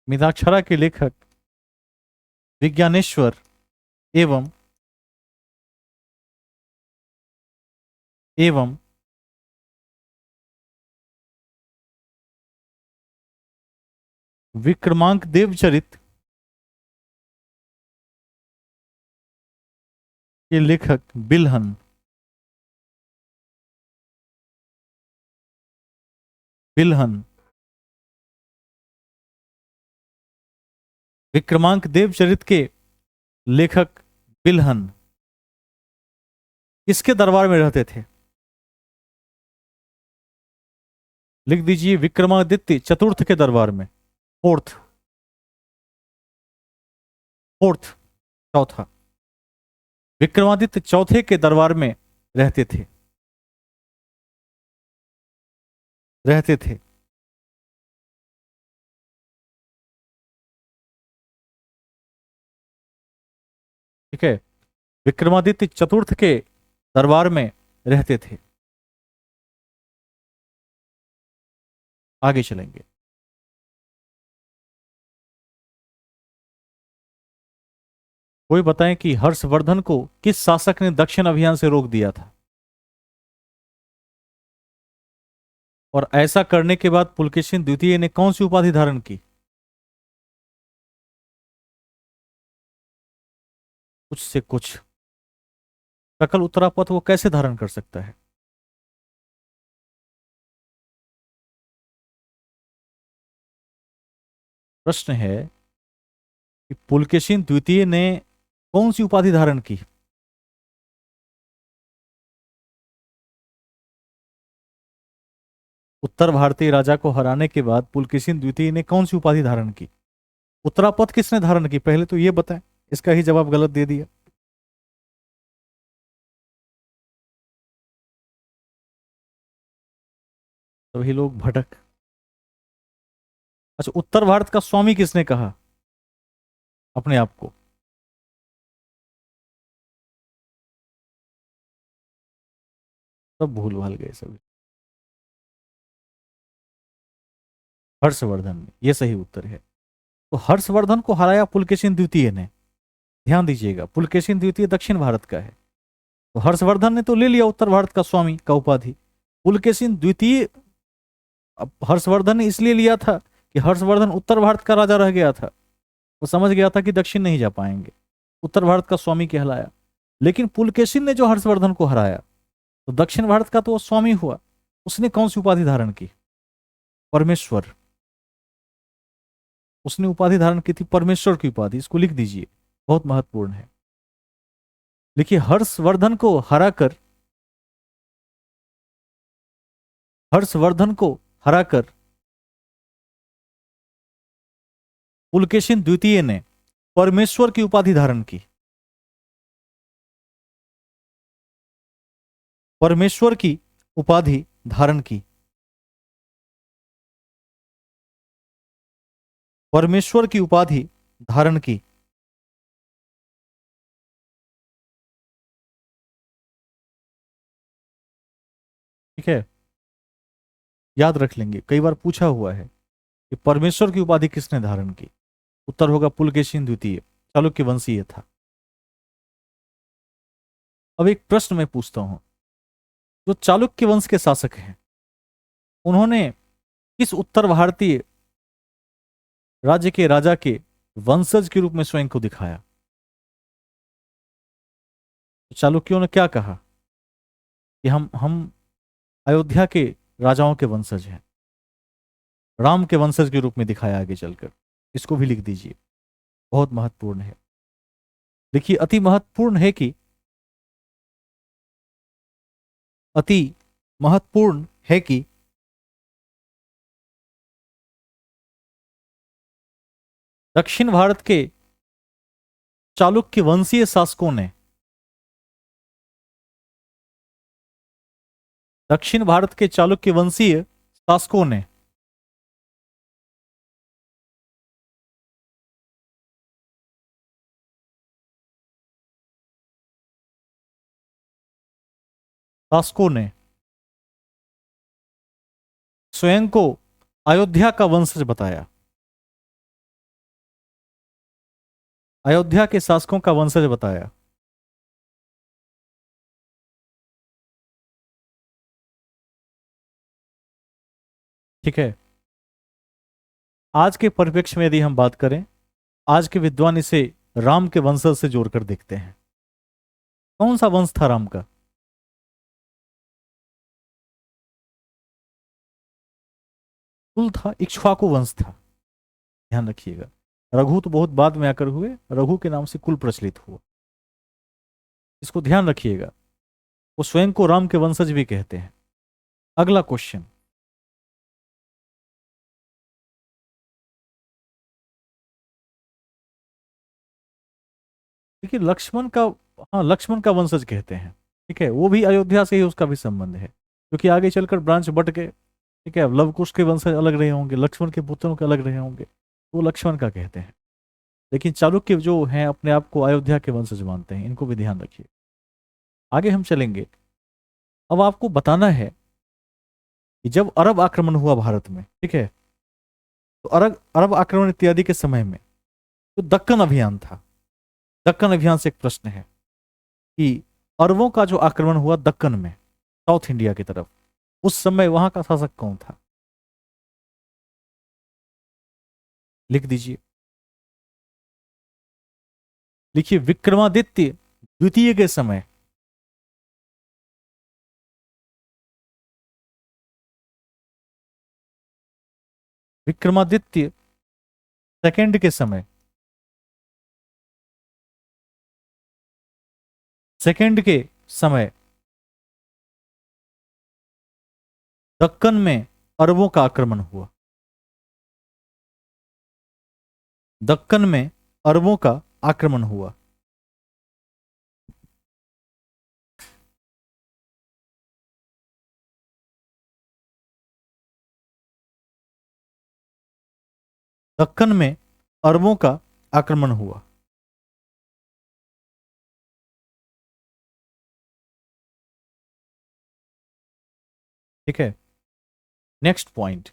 मिताक्षरा के लेखक विज्ञानेश्वर एवं विक्रमांक देवचरित के लेखक बिल्हन। बिल्हन। विक्रमांक देवचरित के लेखक बिल्हन किसके दरबार में रहते थे? लिख दीजिए, विक्रमादित्य चतुर्थ के दरबार में। फोर्थ। फोर्थ, चौथा। विक्रमादित्य चौथे के दरबार में रहते थे। रहते थे। ठीक है, विक्रमादित्य चतुर्थ के दरबार में रहते थे। आगे चलेंगे। कोई बताएं कि हर्षवर्धन को किस शासक ने दक्षिण अभियान से रोक दिया था और ऐसा करने के बाद पुलकेशिन द्वितीय ने कौन सी उपाधि धारण की? कुछ से कुछ। सकल उत्तरापद वो कैसे धारण कर सकता है? प्रश्न है कि पुलकेशिन द्वितीय ने कौन सी उपाधि धारण की? उत्तर भारतीय राजा को हराने के बाद पुलकेशिन द्वितीय ने कौन सी उपाधि धारण की? उत्तरापद किसने धारण की, पहले तो ये बताएं। इसका ही जवाब गलत दे दिया। सभी लोग भटक। अच्छा, उत्तर भारत का स्वामी किसने कहा अपने आप को? सब भूल भाल गए सभी। हर्षवर्धन ने, यह सही उत्तर है। तो हर्षवर्धन को हराया पुलकेशिन द्वितीय ने। ध्यान दीजिएगा, पुलकेशिन द्वितीय दक्षिण भारत का है, तो हर्षवर्धन ने तो ले लिया उत्तर भारत का स्वामी का उपाधि। पुलकेशिन द्वितीय अब हर्षवर्धन ने इसलिए लिया था कि हर्षवर्धन उत्तर भारत का राजा रह गया था। वो समझ गया था कि दक्षिण नहीं जा पाएंगे, उत्तर भारत का स्वामी कहलाया। लेकिन पुलकेशिन ने जो हर्षवर्धन को हराया, तो दक्षिण भारत का तो वो स्वामी हुआ। उसने कौन सी उपाधि धारण की? परमेश्वर। उसने उपाधि धारण की थी परमेश्वर की उपाधि। इसको लिख दीजिए, बहुत महत्वपूर्ण है। देखिए, हर्षवर्धन को हराकर पुलकेशिन द्वितीय ने परमेश्वर की उपाधि धारण की। परमेश्वर की उपाधि धारण की। परमेश्वर की उपाधि धारण की। ठीक है, याद रख लेंगे, कई बार पूछा हुआ है कि परमेश्वर की उपाधि किसने धारण की। उत्तर होगा पुलकेशिन द्वितीय, चालुक्य वंशीय था। अब एक प्रश्न मैं पूछता हूं, जो चालुक्य वंश के शासक हैं, उन्होंने किस उत्तर भारतीय राज्य के राजा के वंशज के रूप में स्वयं को दिखाया? तो चालुक्यों ने क्या कहा कि हम अयोध्या के राजाओं के वंशज हैं, राम के वंशज के रूप में दिखाया आगे चलकर। इसको भी लिख दीजिए, बहुत महत्वपूर्ण है। देखिए, अति महत्वपूर्ण है कि दक्षिण भारत के चालुक्य वंशीय शासकों ने, दक्षिण भारत के चालुक्य वंशीय शासकों ने शासकों ने स्वयं को अयोध्या का वंशज बताया, अयोध्या के शासकों का वंशज बताया। ठीक है, आज के परिप्रेक्ष्य में यदि हम बात करें, आज के विद्वान इसे राम के वंशज से जोड़कर देखते हैं। कौन सा वंश था राम का? कुल था, इक्ष्वाकु वंश था। ध्यान रखिएगा, रघु तो बहुत बाद में आकर हुए, रघु के नाम से कुल प्रचलित हुआ, इसको ध्यान रखिएगा। वो स्वयं को राम के वंशज भी कहते हैं। अगला क्वेश्चन, देखिए लक्ष्मण का, हाँ लक्ष्मण का वंशज कहते हैं। ठीक है, वो भी अयोध्या से ही उसका भी संबंध है, क्योंकि आगे चलकर ब्रांच बट के, ठीक है, लव कुश के वंशज अलग रहे होंगे, लक्ष्मण के पुत्रों के अलग रहे होंगे, तो वो लक्ष्मण का कहते हैं। लेकिन चालुक्य जो हैं अपने आप को अयोध्या के वंशज मानते हैं, इनको भी ध्यान रखिए। आगे हम चलेंगे। अब आपको बताना है कि जब अरब आक्रमण हुआ भारत में, ठीक है, तो अरब अरब आक्रमण इत्यादि के समय में तो दक्कन अभियान था। दक्कन अभियान से एक प्रश्न है कि अरबों का जो आक्रमण हुआ दक्कन में, साउथ इंडिया की तरफ, उस समय वहां का शासक कौन था? लिख दीजिए, लिखिए विक्रमादित्य द्वितीय के समय, विक्रमादित्य सेकंड के समय, सेकंड के समय दक्कन में अरबों का आक्रमण हुआ। दक्कन में अरबों का आक्रमण हुआ। दक्कन में अरबों का आक्रमण हुआ। ठीक है, नेक्स्ट पॉइंट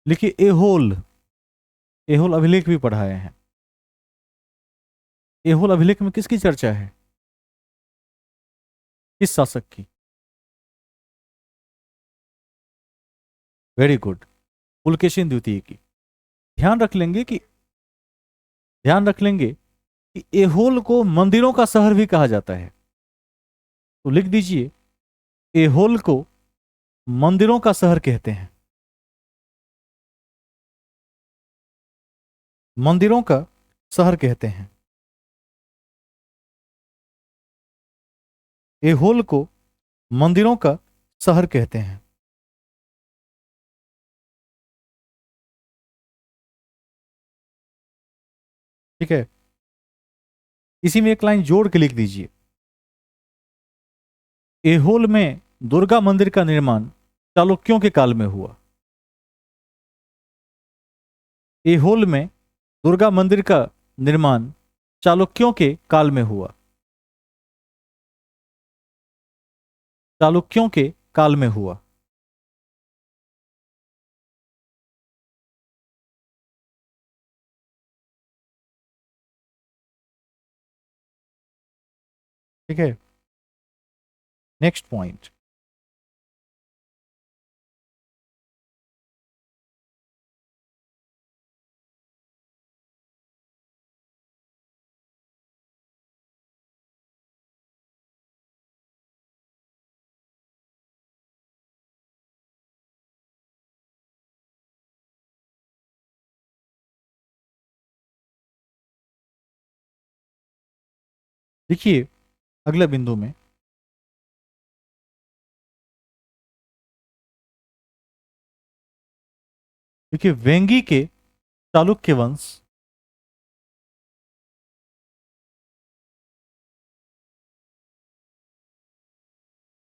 लिखिए एहोल। एहोल अभिलेख भी पढ़ाए हैं। एहोल अभिलेख में किसकी चर्चा है? किस शासक की? वेरी गुड, पुलकेशिन द्वितीय की। ध्यान रख लेंगे कि ध्यान रख लेंगे कि एहोल को मंदिरों का शहर भी कहा जाता है। तो लिख दीजिए, एहोल को मंदिरों का शहर कहते हैं। मंदिरों का शहर कहते हैं। एहोल को मंदिरों का शहर कहते हैं। ठीक है, इसी में एक लाइन जोड़ के लिख दीजिए, एहोल में दुर्गा मंदिर का निर्माण चालुक्यों के काल में हुआ। एहोल में दुर्गा मंदिर का निर्माण चालुक्यों के काल में हुआ। चालुक्यों के काल में हुआ। ठीक है, नेक्स्ट पॉइंट। देखिए अगला बिंदु में, देखिए वेंगी के चालुक्य वंश,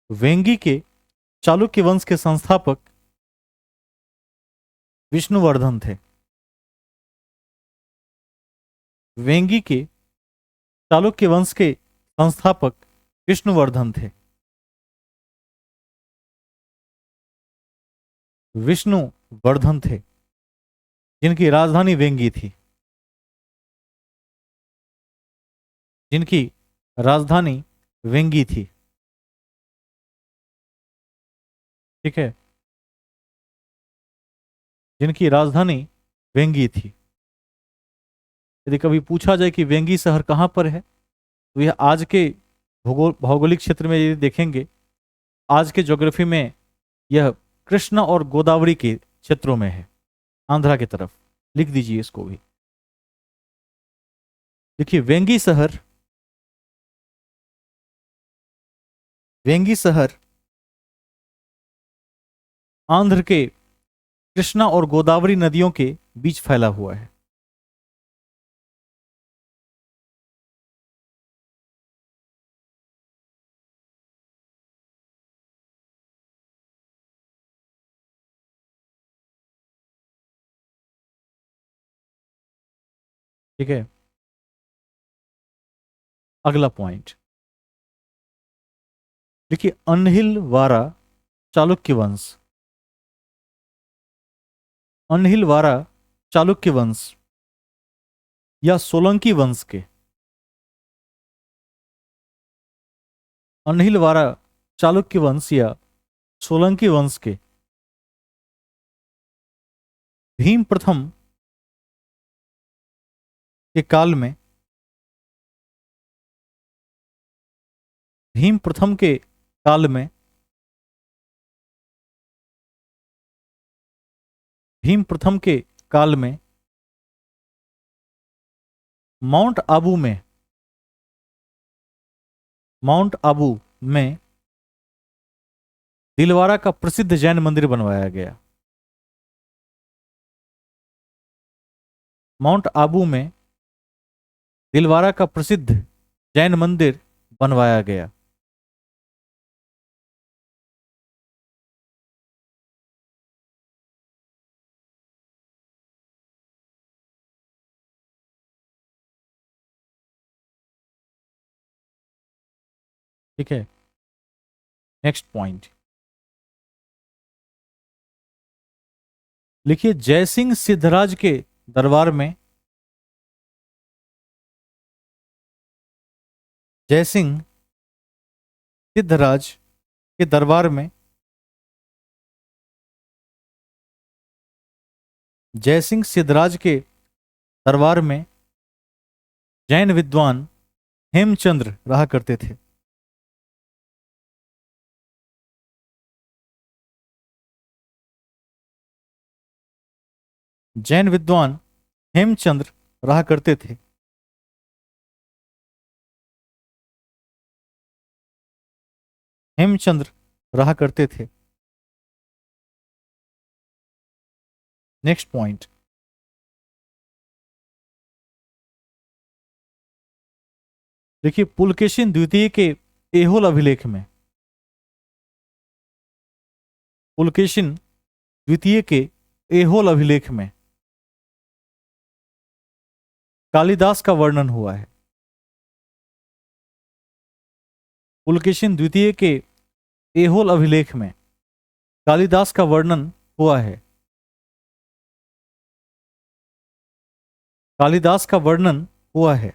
वेंगी के चालुक्य वंश के संस्थापक विष्णुवर्धन थे। वेंगी के चालुक्य वंश के संस्थापक विष्णुवर्धन थे। विष्णुवर्धन थे जिनकी राजधानी वेंगी थी, जिनकी राजधानी वेंगी थी। ठीक है, जिनकी राजधानी वेंगी थी। यदि कभी पूछा जाए कि वेंगी शहर कहाँ पर है, तो यह आज के भौगोलिक क्षेत्र में यदि देखेंगे, आज के ज्योग्राफी में यह कृष्णा और गोदावरी के क्षेत्रों में है, आंध्रा की तरफ। लिख दीजिए इसको भी। देखिए वेंगी शहर आंध्र के कृष्णा और गोदावरी नदियों के बीच फैला हुआ है। ठीक है, अगला पॉइंट देखिए, अनहिलवारा चालुक्य वंश। अनहिलवारा चालुक्य वंश या सोलंकी वंश के, अनहिलवारा चालुक्य वंश या सोलंकी वंश के भीम प्रथम के काल में, भीम प्रथम के काल में, भीम प्रथम के काल में माउंट आबू में, माउंट आबू में दिलवारा का प्रसिद्ध जैन मंदिर बनवाया गया। माउंट आबू में दिलवारा का प्रसिद्ध जैन मंदिर बनवाया गया। ठीक है, नेक्स्ट पॉइंट लिखिए, जयसिंह सिद्धराज के दरबार में, जयसिंह सिद्धराज के दरबार में, जयसिंह सिद्धराज के दरबार में जैन विद्वान हेमचंद्र रहा करते थे। जैन विद्वान हेमचंद्र रहा करते थे। हेमचंद्र रहा करते थे। नेक्स्ट पॉइंट, देखिए पुलकेशिन द्वितीय के एहोल अभिलेख में, पुलकेशिन द्वितीय के एहोल अभिलेख में कालिदास का वर्णन हुआ है। पुलकेशिन द्वितीय के एहोल अभिलेख में कालिदास का वर्णन हुआ है? कालिदास का वर्णन हुआ है।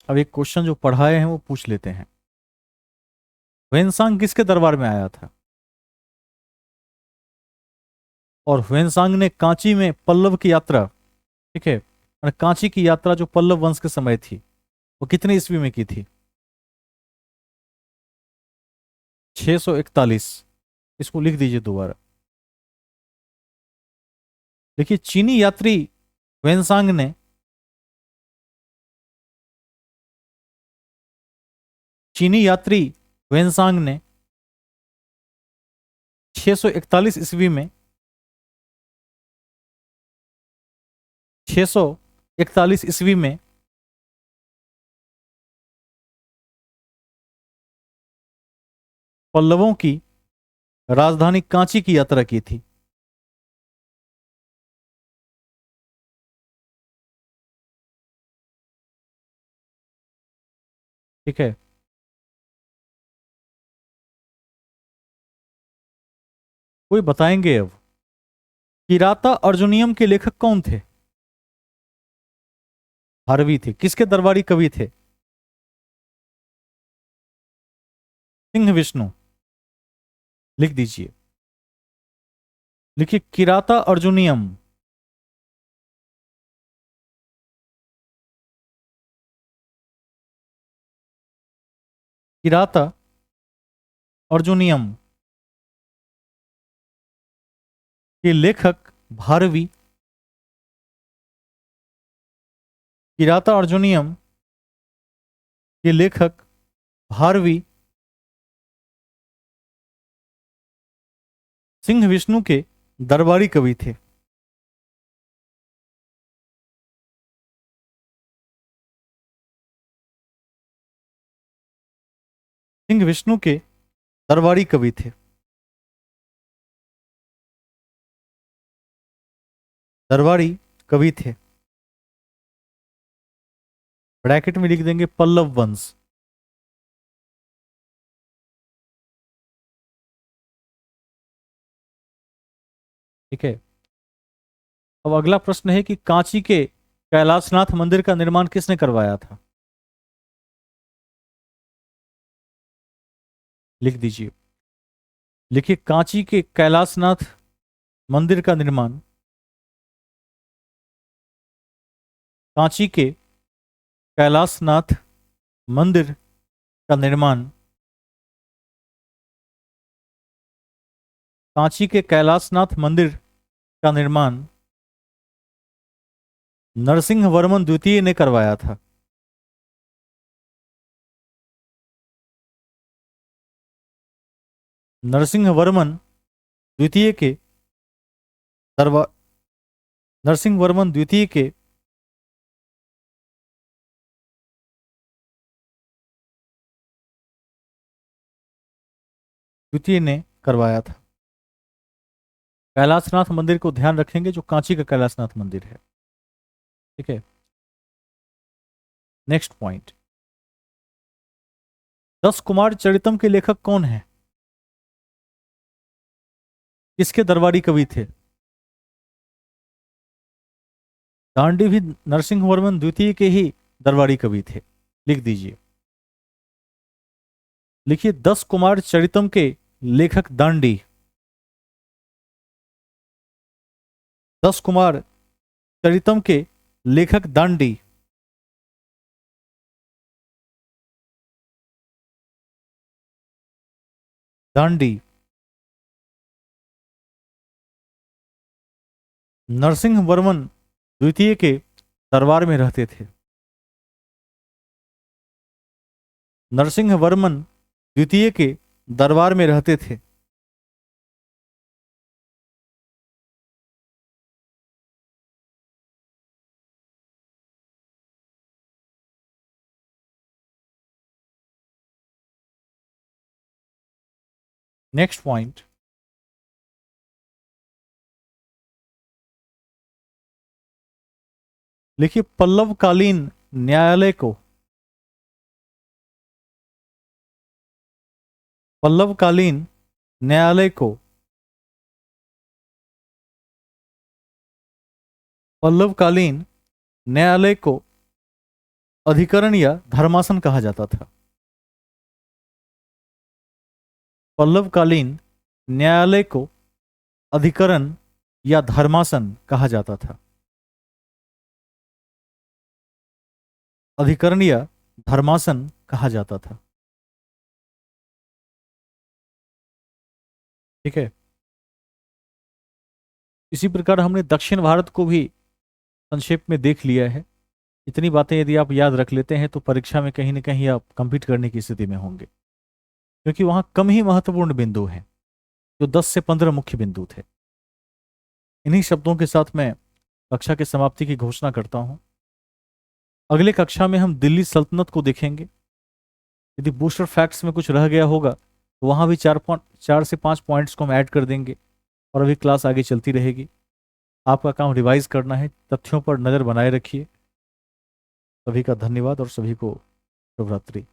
अब एक क्वेश्चन जो पढ़ाए हैं वो पूछ लेते हैं। ह्वेनसांग किसके दरबार में आया था? और ह्वेनसांग ने कांची में पल्लव की यात्रा, ठीक है, और कांची की यात्रा जो पल्लव वंश के समय थी वो कितने ईस्वी में की थी? 641। इसको लिख दीजिए दोबारा। देखिए, चीनी यात्री ह्वेनसांग ने चीनी यात्री ह्वेनसांग ने 641 ईस्वी में 641 ईस्वी में पल्लवों की राजधानी कांची की यात्रा की थी। ठीक है, कोई बताएंगे अब? किराता अर्जुनियम के लेखक कौन थे? भारवी थे। किसके दरबारी कवि थे? सिंह विष्णु। लिख दीजिए। लिखिए किराता अर्जुनियम। किराता अर्जुनियम के लेखक भारवी। किराता अर्जुनियम के लेखक भारवी सिंह विष्णु के दरबारी कवि थे। सिंह विष्णु के दरबारी कवि थे। दरबारी कवि थे। ब्रैकेट में लिख देंगे पल्लव वंश। ठीक है। अब अगला प्रश्न है कि कांची के कैलाशनाथ मंदिर का निर्माण किसने करवाया था? लिख दीजिए। लिखिए कांची के कैलाशनाथ मंदिर का निर्माण कांची के कैलाशनाथ मंदिर का निर्माण कांची के कैलाशनाथ मंदिर का निर्माण नरसिंह वर्मन द्वितीय ने करवाया था। नरसिंह वर्मन द्वितीय के दरबार नरसिंह वर्मन द्वितीय के द्वितीय ने करवाया था। कैलाशनाथ मंदिर को ध्यान रखेंगे, जो कांची का कैलाशनाथ मंदिर है। ठीक है। नेक्स्ट पॉइंट, 10 कुमार चरितम के लेखक कौन है? किसके दरबारी कवि थे? दांडी भी नरसिंह वर्मन द्वितीय के ही दरबारी कवि थे। लिख दीजिए। लिखिए 10 कुमार चरितम के लेखक दांडी। 10 कुमार चरितम के लेखक दांडी। दांडी नरसिंह वर्मन द्वितीय के दरबार में रहते थे। नरसिंह वर्मन द्वितीय के दरबार में रहते थे। नेक्स्ट पॉइंट, लिखिए पल्लवकालीन न्यायालय को पल्लवकालीन न्यायालय को पल्लवकालीन न्यायालय को अधिकरण या धर्मासन कहा जाता था। पल्लवकालीन न्यायालय को अधिकरण या धर्मासन कहा जाता था। अधिकरण या धर्मासन कहा जाता था। ठीक है। इसी प्रकार हमने दक्षिण भारत को भी संक्षेप में देख लिया है। इतनी बातें यदि आप याद रख लेते हैं तो परीक्षा में कहीं ना कहीं आप कंप्लीट करने की स्थिति में होंगे, क्योंकि वहां कम ही महत्वपूर्ण बिंदु हैं, जो 10 से 15 मुख्य बिंदु थे। इन्हीं शब्दों के साथ मैं कक्षा की समाप्ति की घोषणा करता हूं। अगले कक्षा में हम दिल्ली सल्तनत को देखेंगे। यदि बूस्टर फैक्ट्स में कुछ रह गया होगा तो वहां भी 4 से 5 पॉइंट्स को हम ऐड कर देंगे और अभी क्लास आगे चलती रहेगी। आपका काम रिवाइज करना है, तथ्यों पर नज़र बनाए रखिए। सभी का धन्यवाद और सभी को शुभ रात्रि।